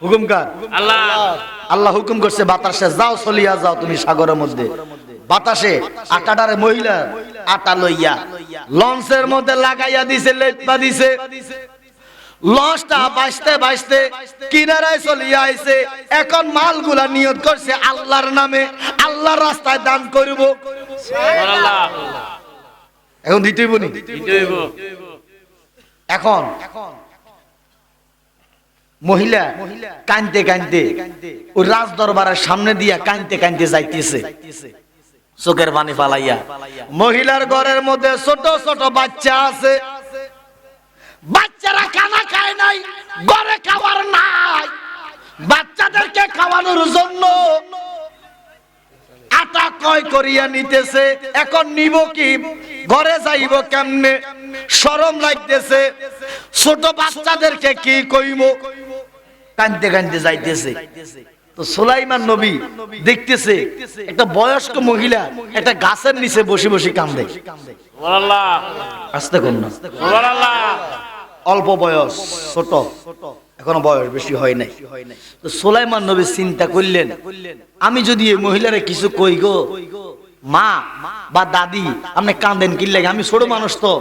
হুকুমকার আল্লাহ, আল্লাহ হুকুম করছে বাতাসে যাও, চলিয়া যাও তুমি সাগরের মধ্যে। বাতাসে আটাটারে মহিলা আটা লইয়া লঞ্চের মধ্যে লাগাইয়া দিছে, লেপা দিছে। লঞ্চটা বাঁচতে বাঁচতে কিনারায় চলিয়া আইছে। এখন মালগুলা নিয়ত করছে আল্লাহর নামে, আল্লাহর রাস্তায় দান করব। এখন দিতেই বনি, এখন মহিলা কাঁদতে কাঁদতে ওই রাজ দরবারের সামনে দিয়া কাঁদতে কাঁদতে যাইতেছে, চোখের পানি ফালাইয়া। মহিলার ঘরের মধ্যে ছোট ছোট বাচ্চা আছে, বাচ্চারা খানা খায় নাই, ঘরে খাবার নাই। বাচ্চাদেরকে খাওয়ানোর জন্য আটা ক্রয় করিয়া নিতেছে। এখন নিব কি, ঘরে যাইব কেমনে, শরম লাগতেছে। ছোট বাচ্চাদেরকে কি কইব, কাঁদতে কাঁদতে যাইতেছে। তো সুলাইমান নবী দেখতেছে একটা বয়স্ক মহিলা একটা গাছের নিচে বসে বসে কান্দে। সুবহানাল্লাহ, আস্তে কোন না, সুবহানাল্লাহ। অল্প বয়স, ছোট, এখনো বয়স বেশি হয় নাই। তো সুলাইমান নবী চিন্তা করলেন, আমি যদি এই মহিলারে কিছু কই গো, মা বা দাদি আপনি কাঁদেন কি লাগে, আমি ছোট মানুষ তো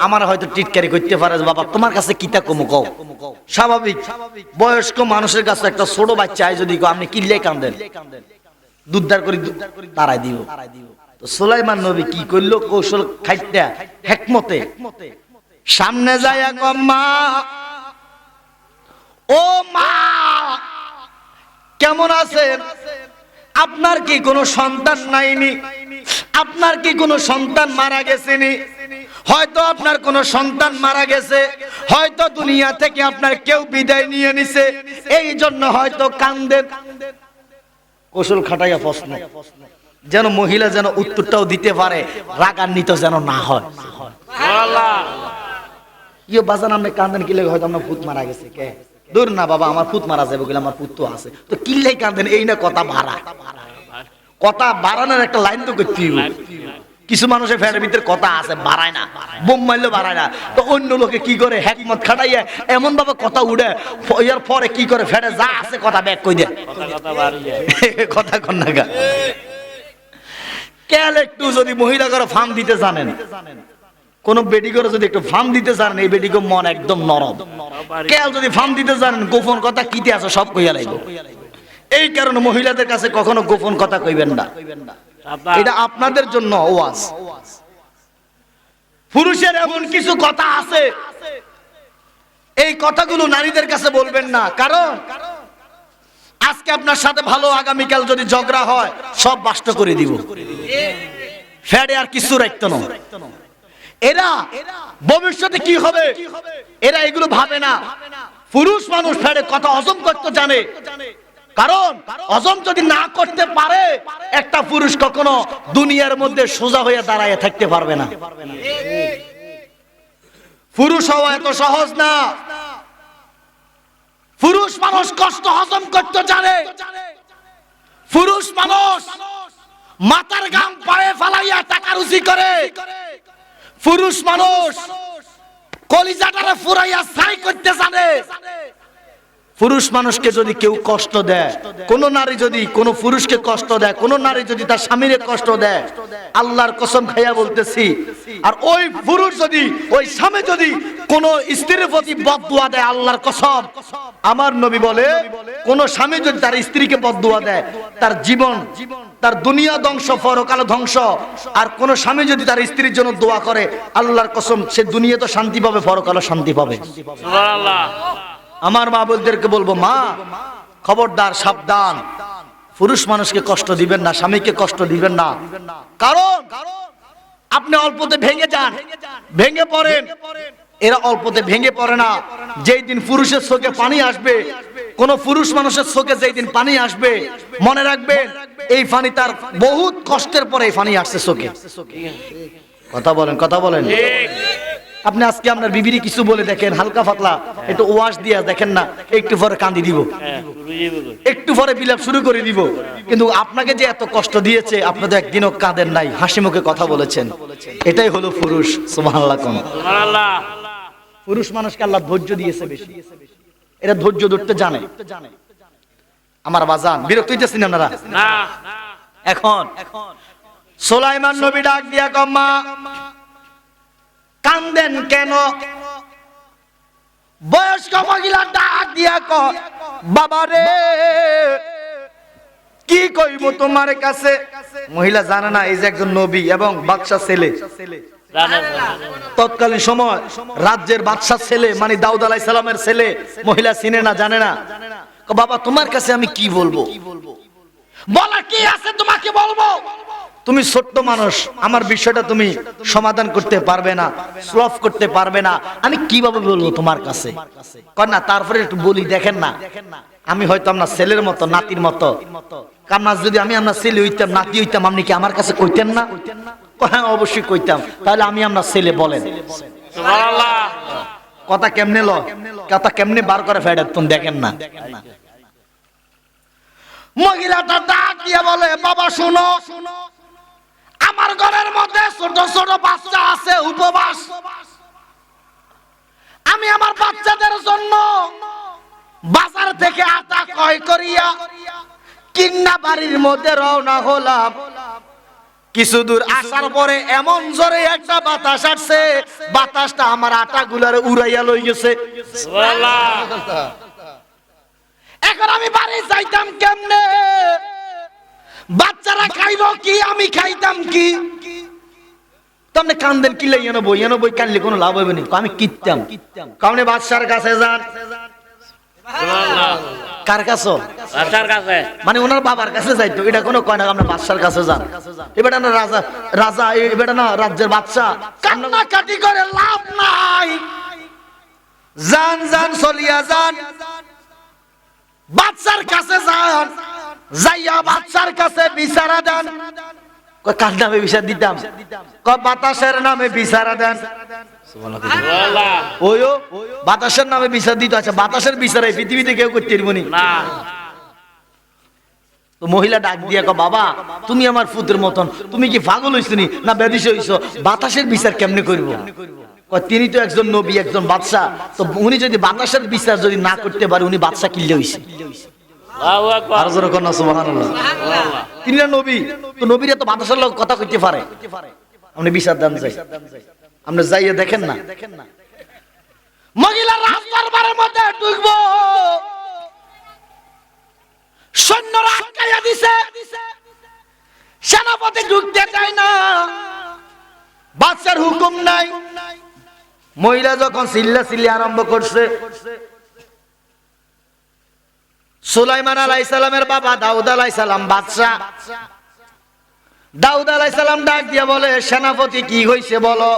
আমার হয়তো টিটকারি করতে পারে, বাবা তোমার কাছে কিতা কমু কও। স্বাভাবিক বয়স্ক মানুষের কাছে একটা ছোট বাচ্চা যদি আপনি কিল্লে কাঁদেন, দুধদার করে তারাই দিব। তো সুলাইমান নবী কি করলো, কৌশল খাইটা হেকমতে সামনে যায়, মা ও মা কেমন আছেন, আপনার কি কোনো সন্তান নাইনি, আপনার কি কোনো সন্তান মারা গেছেনি, হয়তো আপনার কোনো সন্তান মারা গেছে, হয়তো দুনিয়া থেকে আপনার কেউ বিদায় নিয়ে নিছে, এই জন্য হয়তো কান্দেন। কৌশল খাটাইয়া প্রশ্ন, যেন মহিলা যেন উত্তরটাও দিতে পারে, রাগান্বিত যেন না হয়। ইয়ে বাজান আপনি কান্দেন কি লাগে, হয়তো আপনার ভূত মারা গেছে। কে দূর না বাবা, আমার ভূত মারা যাবে বলে আমার পুত্র আছে, তো কিল্লাই কাঁদেন, এই না কথা বাড়া। কথা বাড়ানোর একটা লাইন তো করতে হবে। কিছু মানুষের ফেরের ভিতরে কথা আছে, বাড়ায় না, বোম মারলে বাড়ায় না। তো অন্য লোকে কি করে হেকমত খাটাইয়া এমন ভাবে কথা উড়ে, এর পরে কি করে ফেরে যা আছে কথা ব্যাক কই দেয়, কথা কন না গা। কেল একটু যদি মহিলা করে ফার্ম দিতে জানেন, কোন বেডি করে যদি একটু ফার্ম দিতে জানেন, এই বেডিকে মন একদম নরম। কেল যদি ফার্ম দিতে জানেন, গোপন কথা কিতে আছে সব কইয়া লাগবে। এই কারণে মহিলাদের কাছে কখনো গোপন কথা কইবেন না, এটা আপনাদের জন্য ওয়াজ। পুরুষের এমন কিছু কথা আছে, এই কথাগুলো নারীদের কাছে বলবেন না, কারণ আজকে আপনার সাথে ভালো, আগামীকাল যদি ঝগড়া হয় সব বাষ্ট করে দিব, ফেডে আর কিছু রাখতো না। এরা ভবিষ্যতে কি হবে এরা এগুলো ভাবে না। পুরুষ মানুষ ফেডে কথা হজম করতে জানে, কারণ হজম যদি না করতে পারে একটা পুরুষ কখনো দুনিয়ার মধ্যে সোজা হয়ে দাঁড়ায় থাকতে পারবে না। পুরুষ হওয়া এত সহজ না। পুরুষ মানুষ কষ্ট হজম করতে জানে। পুরুষ মানুষ মাথার ঘাম পায়ে ফালাইয়া টাকা রুজি করে। পুরুষ মানুষ কলিজাটারে ফুরাইয়া ছাই করতে জানে। পুরুষ মানুষকে যদি কেউ কষ্ট দেয়, কোন নারী যদি কোন পুরুষকে কষ্ট দেয়, কোন নারী যদি তার স্বামীকে কষ্ট দেয়, আল্লাহর কসম খাইয়া বলতেছি, আর ওই পুরুষ যদি ওই স্বামী যদি কোন স্ত্রীর প্রতি বদদুয়া দেয়, আল্লাহর কসম, আমার নবী বলে কোন স্বামী যদি তার স্ত্রীকে বদদুয়া দেয়, তার জীবন, তার দুনিয়া ধ্বংস, পরকাল ধ্বংস। আর কোন স্বামী যদি তার স্ত্রীর জন্য দোয়া করে, আল্লাহর কসম, সে দুনিয়া তো শান্তি পাবে, পরকালও শান্তি পাবে। সুবহানাল্লাহ। আমার মা বোনদেরকে বলবো, মা খবরদার, সাবধান, পুরুষ মানুষকে কষ্ট দিবেন না, স্বামীকে কষ্ট দিবেন না। কারণ আপনি অল্পতে ভেঙে যান, ভেঙে পড়েন, এরা অল্পতে ভেঙে পড়ে না। যেই দিন পুরুষের চোখে পানি আসবে, কোন পুরুষ মানুষের চোখে যেই দিন পানি আসবে, মনে রাখবেন এই পানি তার বহুত কষ্টের পরে এই পানি আসছে চোখে। কথা বলেন, কথা বলেন। আপনি আজকে আপনার বিবিরি কিছু বলে দেখেন, হালকা পাতলা একটু ওয়াশ দিয়া দেখেন না, একটু পরে কান্দি দিব, একটু পরে বিলাপ শুরু করে দিব। কিন্তু আপনাকে যে এত কষ্ট দিয়েছে, আপনি তো একদিনও কাঁদেন নাই, হাসি মুখে কথা বলেছেন। এটাই হলো পুরুষ। সুবহানাল্লাহ। সুবহানাল্লাহ। পুরুষ মানুষকে আল্লাহ ধৈর্য দিয়েছে বেশি, এরা ধৈর্য ধরতে জানে। আমার বাজান বিরক্ত হইতেছেন আপনারা? না। এখন সুলাইমান নবী ডাক দিয়া কম্মা কান্দেন কেন? বয়স্ক মহিলা ডাক দিয়া কয় বাবা রে কি কইব তোমার কাছে। মহিলা জানে না এই যে একজন নবী এবং বাদশা ছেলে। তৎকালীন সময় রাজ্যের বাদশার ছেলে মানে দাউদ আলাইহিস সালামের ছেলে। মহিলা চিনে না, জানে না। বাবা তোমার কাছে আমি কি বলবো? বলা কি আছে তোমাকে বলবো? তুমি ছোট্ট মানুষ, আমার বিষয়টা তুমি সমাধান করতে পারবে না, সলভ করতে পারবে না, আমি কিভাবে বলবো তোমার কাছে? কর না, তারপরে একটু বলি দেখেন না, আমি হয়তো আপনার ছেলের মতো, নাতির মতো। কারণ যদি আমি আপনার ছেলে হইতাম, নাতি হইতাম, আপনি কি আমার কাছে কইতেন না? হ্যাঁ অবশ্যই কইতাম। তাহলে আমি আপনার ছেলে, বলেন সুবহানাল্লাহ। কথা কেমনে ল, কথা কেমনে বার করে ফেডাতুন দেখেন না। মহিলাটা ডাক দিয়ে বলে বাবা শুনো, আমার ঘরের মধ্যে ছোট ছোট বাচ্চা আছে উপবাস। আমি আমার বাচ্চাদের জন্য বাজার থেকে আটা ক্রয় করিয়া কিন্না বাড়ির মধ্যে রওনা হলাম। কিছু দূর আসার পরে এমন জোরে একটা বাতাস আসছে, বাতাসটা আমার আটা গুলার উড়াইয়া লই গেছে। এখন আমি বাড়ি যাইতাম কেমনে? বাচ্চারা খাইব কি, আমি খাইতাম কি? তুমি কান্দেন কি লাইয়ানো বই, এনো বই কানলে কোনো লাভ হবে না। আমি কিতাম কারণে বাদশার কাছে যান। কার কাছে? বাদশার কাছে। মানে ওনার বাবার কাছে যাইতো, এটা কোনো কয় না। আমরা বাদশার কাছে যান। এবারে না রাজা, রাজা এবারে না রাজ্যের বাদশা, কান্না কাটি করে লাভ নাই। যান যান চলিয়া যান, বাদশার কাছে যান, যাইয়া বাদশার কাছে বিচারা দেন। কয় কার নামে বিচার দিতাম? কয় বাতাসের নামে বিচারা দেন। সুবহানাল্লাহ। ওয়ো বাতাসের নামে বিচার দিত। আচ্ছা বাতাসের বিচার এই পৃথিবীতে কেউ করতে পারবো না। তো মহিলা ডাক দিয়া কয় বাবা তুমি আমার পুত্রের মতন, তুমি কি পাগল হইছো না বেদিস হইছো? বাতাসের বিচার কেমনে করব? কয় তিনি তো একজন নবী, একজন বাদশা, তো উনি যদি বাতাসের বিচার যদি না করতে পারে, উনি বাদশা কিল্লে হইছে। আল্লাহু আকবার। আর জোরে কোন সুবহানাল্লাহ। তিনি না নবী, তো নবীরা তো বাতাসের লোক কথা কইতে পারে। আপনি বিচার দেন যাই, আপনি যাইয়া দেখেন না। মহিলা রাজদরবারের মধ্যে ঢুকবো, সৈন্যরা আটকাইয়া দিছে, সেনাপতি ঢুকতে চায় না, বাদশার হুকুম নাই। মহিলা যখন চিল্লা চিল্লি আরম্ভ করছে, সুলাইমান আলাইহিস সালামের বাবা দাউদ আলাইহিস সালাম বাদশা। দাউদ আলাইহিস সালাম ডাক দিয়া বলে সেনাপতি কি হইছে বলো।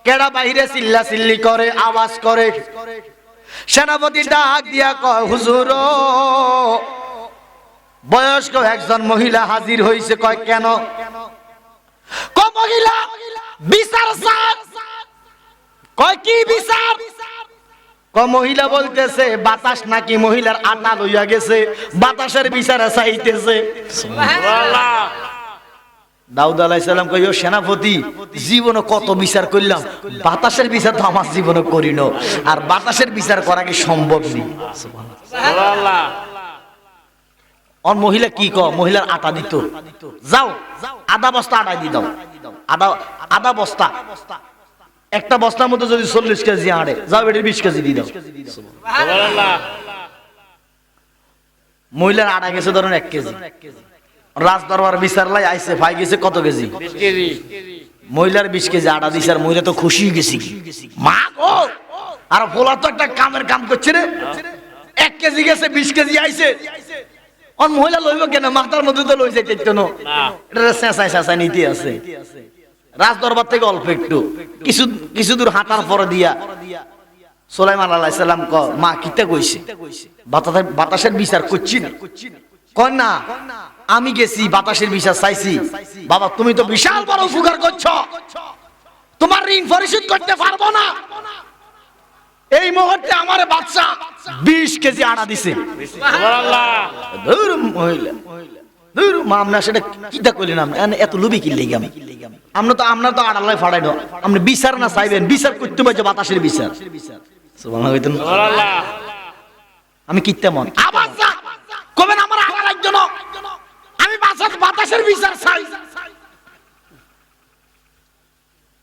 কেডা বাইরে চিল্লা চিল্লি করে, আওয়াজ করে? সেনাপতি ডাক দিয়া কয় হুজুর বয়স্ক একজন মহিলা হাজির হইছে। কয় কেন? কয় মহিলা বিচার চায়। কয় কি বিচার? কয় মহিলা বলতেছে বাতাস নাকি মহিলার আটা লইয়া গেছে, বাতাসের বিচারে চাইতেছে। সুবহানাল্লাহ। দাউদ আলাইহিস সালাম কয় ও সেনাপতি জীবনে কত বিচার করলাম, বাতাসের বিচার তো আমার জীবনে করিন, আর বাতাসের বিচার করা কি সম্ভব নেই। সুবহানাল্লাহ। অন মহিলা কি কয়? মহিলার আটা দিত, যাও আধা বস্তা আটা দি দাও, আধা বস্তা। একটা বস্তার মধ্যে যদি 40 কেজি আড়ে, যাও এটা 20 কেজি দিয়ে দাও। সুবহানাল্লাহ। মহিলার আটা গেছে ধরুন 1 কেজি। রাজ দরবার বিচার লাই আইছে, পাই গেছে কত কেজি? 20 কেজি। মহিলার 20 কেজি আটা দিছে, আর মহিলা তো খুশি গেছি, মা গো আর পোলা তো একটা কামের কাম করছে রে, 1 কেজি গেছে 20 কেজি আইছে। অন মহিলা লইব কেন? মাথার মধ্যে তো লই যাইতে না, এটা চেঁচাই চেঁচাই নিতে আছে। রাজ দরবার থেকে অল্প একটু কিছু দূর হাঁটার পরে দিয়া সুলাইমান আলাইহিস সালাম ক মা কিতা কইছে বাতাসের বিচার করছি না কন না আমি গেছি বাতাসের বিচার চাইছি বাবা তুমি তো বিশাল বড় উপকার করছো তোমার ঋণ পরিশোধ করতে পারবো না এই মুহূর্তে আমার বাচ্চা 20 কেজি আটা দিছে সুবহানাল্লাহ ধুর মহিলা ধুর মা আমরা সেটা কিটা কইলেন আমরা এত লুবি কি লাগি আমি আমরা তো আড়ালাই ফাড়াই না আপনি বিচার না চাইবেন বিচার করতে বলছে বাতাসের বিচার সুবহানাল্লাহ আমি কিতে মন আবার কবেন আমার আড়াল একজন আমি বাতাসের বিচার চাই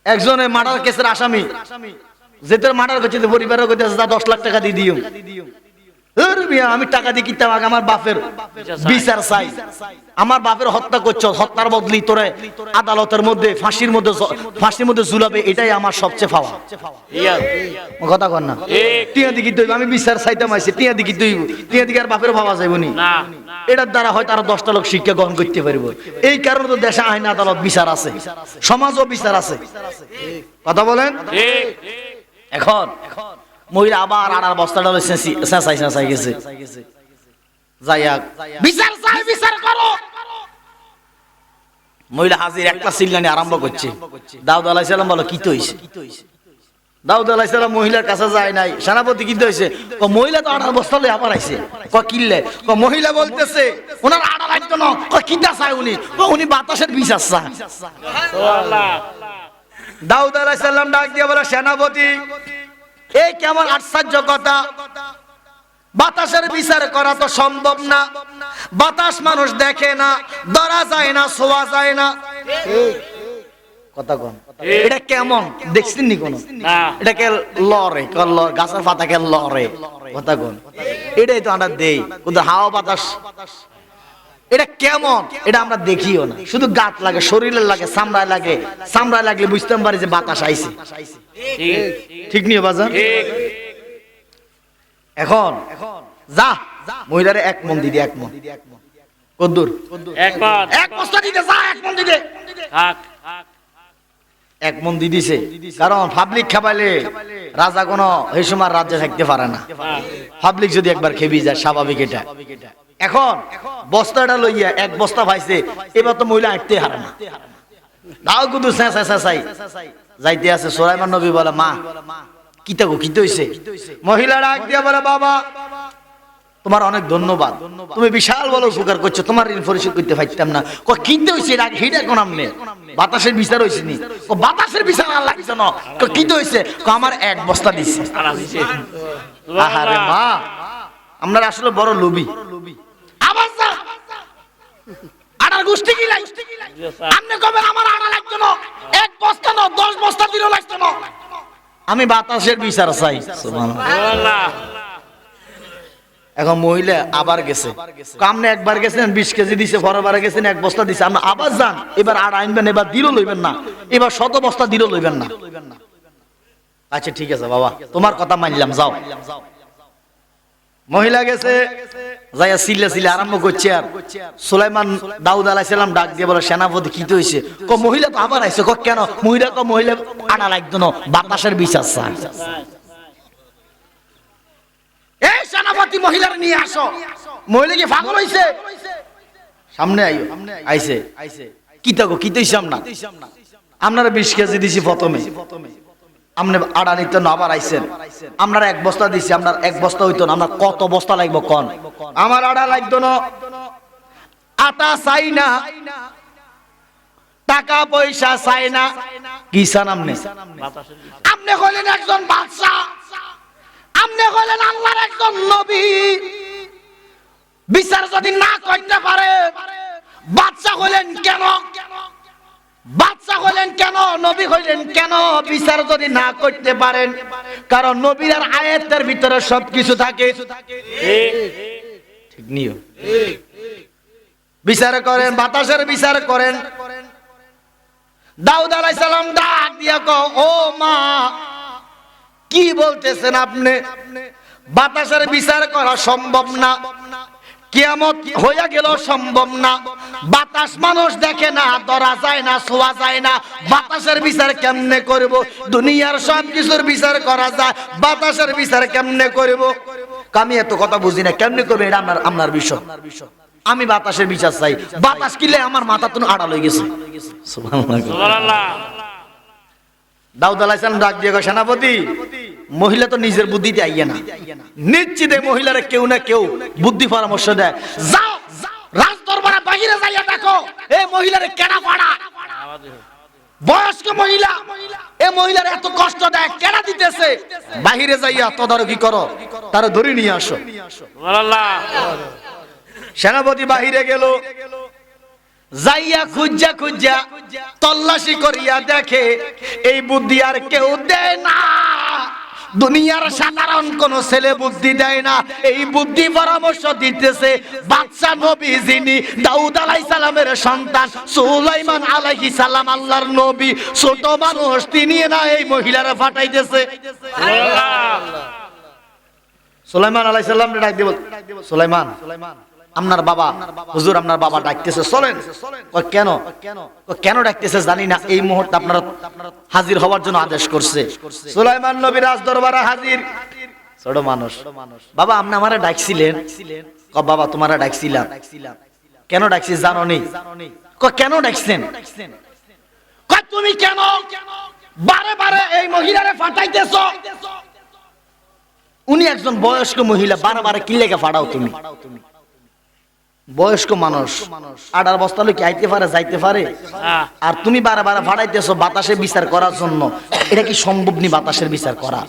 একজনে মার্ডার কেসের আসামি যেটার মার্ডার করছে পরিবারের কাছে 10 লাখ টাকা দিয়ে দিও আমি টাকা দিয়ে কিনতাম আগে আমার বাপের বিচার চাই আমার বাপের হত্যা করছো হত্যার বদলি তোরে আদালতের মধ্যে ফাঁসির মধ্যে ঝুলাবে এটাই আমার সবচেয়ে পাওয়া কথা কর না টিয়া দিকে তুই আমি বিচার চাইতাম আইছি টিয়া দিকে আর বাপের ভাবা যাইব নি এটার দ্বারা হয়তো আরো 10টা লোক শিক্ষা গ্রহণ করতে পারবো এই কারণে তো দেশে আইন আদালত বিচার আছে সমাজও বিচার আছে কথা বলেন এখন মহিলা আবার আড়ার বস্তাটা চেঁচাই গেছে বিচার চাই বিচার করো মহিলা হাজির একটা চিল্লানি আরম্ভ করছে দাউদ আলাইহিস সালাম বলো কি তো হইছে দাউদ আলাইহিস সালাম মহিলার কাছে যায় নাই সেনাপতি কি হইছে ও মহিলা তো আড়ার বস্তা লয়ে আবার আইছে ক কিল্লে ক মহিলা বলতেছে ওনার আড়া লাগতো না ক কিটা চাই উনি বাতাসের বিচার চায় সুবহানাল্লাহ দাউদ আলাইহিস সালাম ডাক দিয়ে বলে সেনাপতি এই কেমন আশ্চর্য কথা বাতাসের বিচার করা তো সম্ভব না বাতাস মানুষ দেখে না ধরা যায় না ছোঁয়া যায় না কথা কোন এটা কেমন দেখছেন নি কোন এটাকে লরে গাছের পাতাকে লরে কথা কোন এটাই তো আমরা দেই কিন্তু হাওয়া বাতাস এটা কেমন এটা আমরা দেখিও না শুধু গাত লাগে শরীরে লাগে চামড়ায় লাগলে বুঝতাম পারি যে বাতাস আইছে ঠিক নিয়ে বাজান এখন যা মহিলারে 1 মন দিদি 1 মন কদ্দুর 1 বস্তা দিতে যা 1 মন দিতে থাক 1 মন দিদিছে কারণ পাবলিক খাবাইলে রাজা কোনো এই সময় রাজ্যে থাকতে পারে না পাবলিক যদি একবার খেবি যায় স্বাভাবিক এটা এখন বস্তাটা লইয়া 1 বস্তা ভাইছে এবার তো মহিলা আটতে হারে না দাও কিন্তু চেঁচাই যাইতে আছে সুলাইমান নবী বলে মা কিতা গো কি হইছে মহিলা ডাক দিয়া বলে বাবা তোমার অনেক ধন্যবাদ তুমি বিশাল বড় উপকার করছো তোমার ঋণ পরিশোধ করতে পারতাম না ক কিতে হইছে রাগ হিডা কোন আমনে বাতাসের বিচার হইছে নি ও বাতাসের বিচার আর লাগছে না ক কিতে হইছে ক আমার 1 বস্তা দিছে আহারে মা আমরা আসলে বড় লোভী আবার যা আড়ার গোষ্ঠী কি লাই আপনি কবেন আমার আড়া লাগতো না 1 বস্তা না 10 বস্তা দিলেও লাগতো না আমি বাতাসের বিচার চাই সুবহানাল্লাহ এখন মহিলা আবার গেছে কামনে একবার গেছেন 20 কেজি দিছে পরেরবারে গেছেন 1 বস্তা দিছে আমরা আবার যান এবার আর আনবেন এবার দিলও লইবেন না এবার 100 বস্তা দিলও লইবেন না আচ্ছা ঠিক আছে বাবা তোমার কথা মানলাম যাও মহিলা গেছে যাইয়া সিলে আরম্ভ করছে আর সুলাইমান দাউদ আলাইহিস সালাম ডাক দিয়ে বলে সেনাপতি কি হইছে ক মহিলা তো আবার আইছে ক কেন মহিলা আনা লাগতো না বাতাসের বিচার চায় এই সেনাপতি মহিলার নিয়ে আসো মহিলা কি পাগল হইছে সামনে আইছে কিতা গো কি হইছে আপনারা 20 কেজি দিছি প্রথমে আপনি আড়া নিতে না আবার আইছেন আপনারা 1 বস্তা দিছি আপনার 1 বস্তা হইতো না আপনার কত বস্তা লাগবে কোন আমার আড়া লাগতো না আটা চাই না টাকা পয়সা চাই না কি চান আপনি হলেন একজন বাদশা আপনি হলেন আল্লাহর একজন নবী বিচার যদি না করতে পারে বাদশা হলেন কেন নবী হইলেন কেন বিচার যদি না করতে পারেন কারণ নবীর আয়াতের ভিতরে সবকিছু থাকে ঠিক নিও বিচার করেন বাতাসের বিচার করেন দাউদ আলাইহিস সালাম ডাক দিয়া কও ও মা কি বলতেছেন আপনি বাতাসের বিচার করা সম্ভব না কিয়ামত হইয়া গেল সম্ভব না। বাতাস মানুষ দেখে না, ধরা যায় না, ছোঁয়া যায় না। বাতাসের বিচার কেমনে করব? দুনিয়ার সব কিছুর বিচার করা যায়, বাতাসের বিচার কেমনে করব? আমি এত কথা বুঝি না, কেমনে করবে এটা আপনার বিষয়। আমি বাতাসের বিচার চাই। বাতাস কিলে আমার মাথা তো আড়াল হয়ে গেছে। সুবহানাল্লাহ। দাউদ আলাইহিস সালাম ডাক দিয়ে সেনাপতি, মহিলা তো নিজের বুদ্ধিতে আইয়া না, নিশ্চিত এই মহিলারে কেউ না কেউ বুদ্ধি পরামর্শ দেয়। যাও রাজ দরবারে বাইরে যাইয়া দেখো এই মহিলারে কেডা পাড়া, বয়স্ক মহিলা, এই মহিলার এত কষ্ট দেয় কেডা দিতেছে, বাইরে যাইয়া তদারকি করো, তারা ধরে নিয়ে আসো। সুবহানাল্লাহ। সেনাপতি বাহিরে গেল, যাইয়া খুঁজা খুঁজা তল্লাশি করিয়া দেখে এই বুদ্ধি আর কেউ দেয় না। দুনিয়ার সাধারণ কোন ছেলে বুদ্ধি দেয় না, এই বুদ্ধি পরামর্শ দিতেছে বাদশা নবী, যিনি দাউদ আলাইহিস সালামের সন্তান, সুলাইমান আলাইহিস সালাম আল্লাহর নবী, ছোট মানুষ তিনি না এই মহিলারা ফাটাইতেছে। সুলাইমান আলাইহিস সালাম ডাক দিব, সুলাইমান আপনার বাবা, হুজুর আপনার বাবা ডাকতেছে, চলেন। কেন কেন ডাকতেছে জানি না, এই মুহূর্তে আপনারা হাজির হওয়ার জন্য আদেশ করছে। সুলাইমান নবী রাজ দরবারে হাজির। ছোট মানুষ, বাবা আপনি আমারে ডাকছিলেন? বাবা তোমারে ডাকছিলাম। কেন ডাকছিস জানো নি? কেন ডাকছেন? তুমি কেন বারে বারে এই মহিলারে ফাটাইতেছো? উনি একজন বয়স্ক মহিলা, বারে বারে কি লেগে ফাটাও তুমি? বয়স্ক মানুষ, 18 বস্তা লোক আইতে পারে যাইতে পারে, আর তুমি বারে বারে ফাটাইতেছো বাতাসের বিচার করার জন্য। এটা কি সম্ভব নি বাতাসের বিচার করা?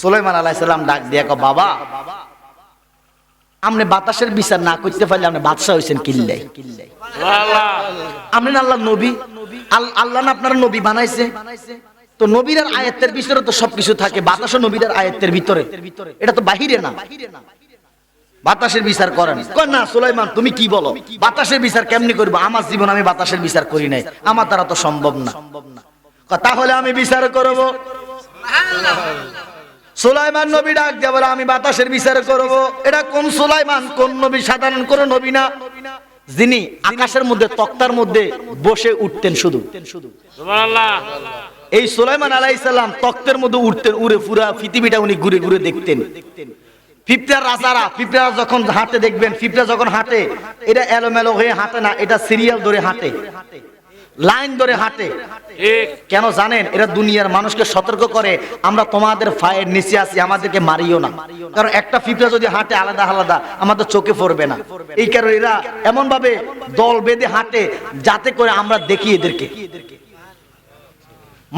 সুলাইমান আলাইহিস সালাম ডাক দিয়া কয়, বাবা আপনি বাতাসের বিচার না করতে পারলে আপনি বাদশা হইছেন কিল্লাই? আপনি আল্লাহর নবী, আল্লাহ না আপনার নবী বানাইছে, তো নবীর আয়াতের ভিতরে তো সবকিছু থাকে, বাতাসও নবীর আয়াতের ভিতরে, এটা তো বাহিরে না। বাতাসের বিচার করেন? কয় না সুলাইমান তুমি কি বলো, বাতাসের বিচার কেমনি করবো? আমার জীবন আমি বাতাসের বিচার করি নাই, আমার দ্বারা তো সম্ভব না। তাহলে আমি বিচার করব। সুলাইমান নবী ডাক দিয়ে বলে, আমি বাতাসের বিচার করব। এটা কোন সুলাইমান, কোন নবী? সাধারণ কোন নবী না, যিনি আকাশের মধ্যে তক্তার মধ্যে বসে উঠতেন শুধু। সুবহানাল্লাহ। এই সুলাইমান আলাইহিস সালাম তক্তের মধ্যে উঠতেন, উড়ে পুরা পৃথিবীটা উনি ঘুরে ঘুরে দেখতেন। পিঁপড়ার রাজারা, পিঁপড়া যখন হাঁটে দেখবেন, পিঁপড়া যখন হাঁটে এটা এলোমেলো হয়ে হাঁটে না, এটা সিরিয়াল ধরে হাঁটে, লাইন ধরে হাঁটে। কেন জানেন? এরা দুনিয়ার মানুষকে সতর্ক করে, আমরা তোমাদের পায়ের নিচে আছি, আমাদেরকে মারিও না। কারণ একটা পিঁপড়া যদি হাঁটে আলাদা আলাদা, আমাদের চোখে পড়বে না। এই কারণে এরা এমন ভাবে দল বেঁধে হাঁটে যাতে করে আমরা দেখি এদেরকে।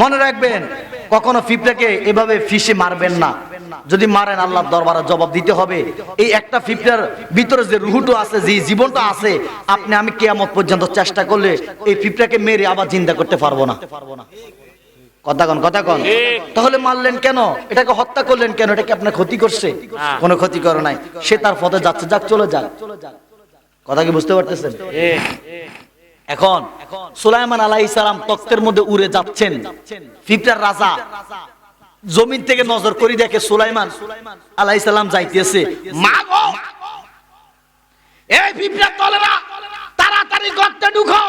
মনে রাখবেন, কখনো পিঁপড়াকে এভাবে ফিসে মারবেন না। যদি মারেন আল্লাহর দরবারে জবাব দিতে হবে। এই একটা পিঁপড়ার ভিতরে যে রুহুটো আছে, যে জীবনটা আছে, আপনি আমি কিয়ামত পর্যন্ত চেষ্টা করলে এই পিঁপড়াকে মেরে আবার জিন্দা করতে পারবো না। কথা কন। তাহলে মারলেন কেন? এটাকে হত্যা করলেন কেন? এটা কি আপনার ক্ষতি করছে? কোনো ক্ষতি করে নাই, সে তার পথে যাচ্ছে, যাক চলে যাক। কথা কি বুঝতে পারতেছেন? এখন সুলাইমান আলাইহিস সালাম তক্তের মধ্যে উড়ে যাচ্ছেন, পিঁপড়ার রাজা জমিন থেকে নজর করে দেখে সুলাইমান আলাইহিস সালাম যাইতেছে। মা গো, এই পিঁপড়া দলেরা তাড়াতাড়ি গর্তে ঢুকো।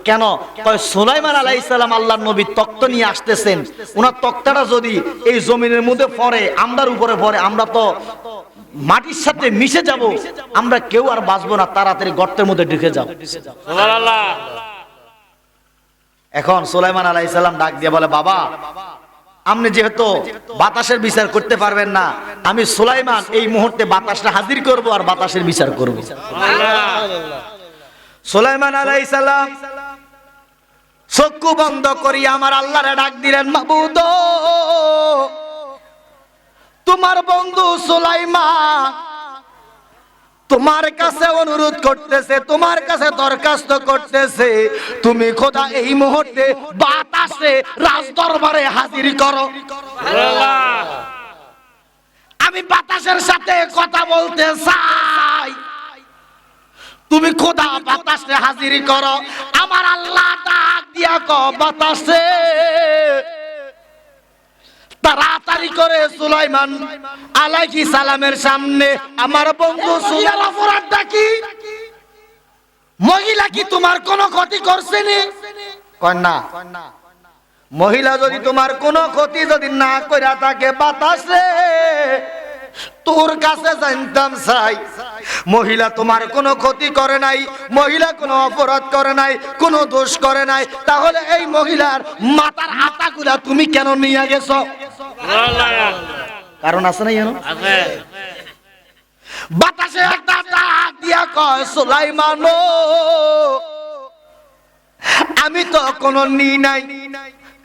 কেন? কয় সুলাইমান আলাইহিস সালাম আল্লাহর নবী তক্ত নিয়ে আসতেছেন, ওনার তক্তাটা যদি এই জমিনের মধ্যে পড়ে, আমরার উপরে পড়ে, আমরা তো মাটির সাথে মিশে যাব, আমরা কেউ আর বাঁচবো না, তাড়াতাড়ি গর্তের মধ্যে ঢুকে যাও। সুবহানাল্লাহ। এখন সুলাইমান আলাইহিস সালাম ডাক দিয়ে বলে, বাবা আপনি যেহেতু বাতাসের বিচার করতে পারবেন না, আমি সুলাইমান এই মুহূর্তে বাতাসটা হাজির করব আর বাতাসের বিচার করব। সুলাইমান আলাইহিস সালাম চক্ষু বন্ধ করিয়া আমার আল্লাহরে ডাক দিলেন, মাবুদ তোমার বন্ধু সুলাইমান তোমার কাছে অনুরোধ করতেছে, তোমার কাছে দরখাস্ত করতেছে, তুমি খোদা এই মুহূর্তে বাতাসে রাজ দরবারে হাজির করো। আমি বাতাসের সাথে কথা বলতে চাই, তুমি খোদা বাতাসে হাজির করো। আমার আল্লাহ ডাক দিয়া কো, বাতাসে তাড়াতাড়ি করে সুলাইমান আলাইহিস সালামের সামনে আমার বন্ধু সুলাইমান অপরাধটা কি? মহিলা কি তোমার কোনো ক্ষতি করছেনি? কয় না। মহিলা যদি তোমার কোনো ক্ষতি যদি না কইরা থাকে, বাতাসে তোর কাছে জানতাম চাই, মহিলা তোমার কোনো ক্ষতি করে নাই, মহিলা কোনো অপরাধ করে নাই, কোনো দোষ করে নাই, তাহলে এই মহিলার মাথার আটাগুলা তুমি কেন নিয়ে গেছো? কারণ আছে না? জানো বাতাসে একটা ডাক দিয়া কয়, সুলাইমান আমি তো কোনো নি নাই।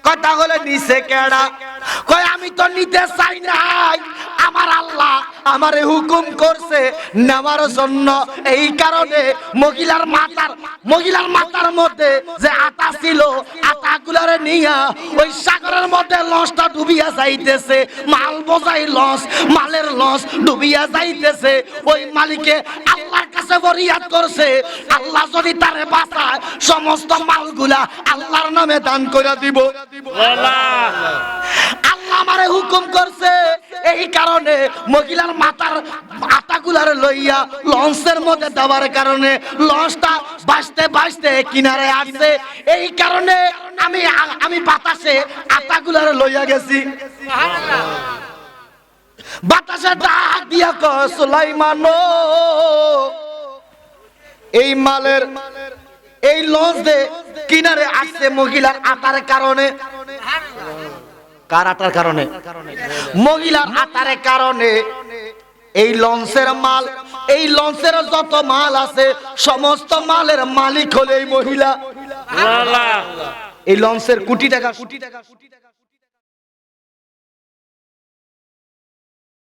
কথা হলে নিছে কেডা? কয় আমি তো নিতে চাই নাই, আমার আল্লাহ আমারে হুকুম করছে নেওয়ার জন্য। এই কারণে মহিলার মাথার মধ্যে যে আটা ছিল, আটাগুলারে নিয়া ওই সাগরের মধ্যে লঞ্চটা ডুবিয়া যাইতেছে। মাল বোঝাই লঞ্চ, মালের লঞ্চ ডুবিয়া যাইতেছে। ওই মালিকে আল্লাহর কাছে ফরিয়াদ করছে, আল্লাহ যদি তারে বাঁচায় সমস্ত মালগুলা আল্লাহর নামে দান করে দিব। আল্লাহ আমারে হুকুম করছে, এই কারণে মহিলার মাথার আটাগুলার লইয়া লঞ্চের মধ্যে দেওয়ার কারণে লঞ্চটা ভাসতে ভাসতে কিনারে আসছে। এই কারণে আমি বাতাসে আটাগুলার লইয়া গেছি। বাতাসে ডাক দিয়া কয়, সুলাইমান এই মালের এই লঞ্চ দে কিনারে আসছে মহিলার আটার কারণে। কার আটার কারণে? মহিলার আটার কারণে এই লঞ্চের মাল, এই লঞ্চের যত মাল আছে সমস্ত মালের মালিক হলো এই মহিলা। এই লঞ্চের কোটি টাকা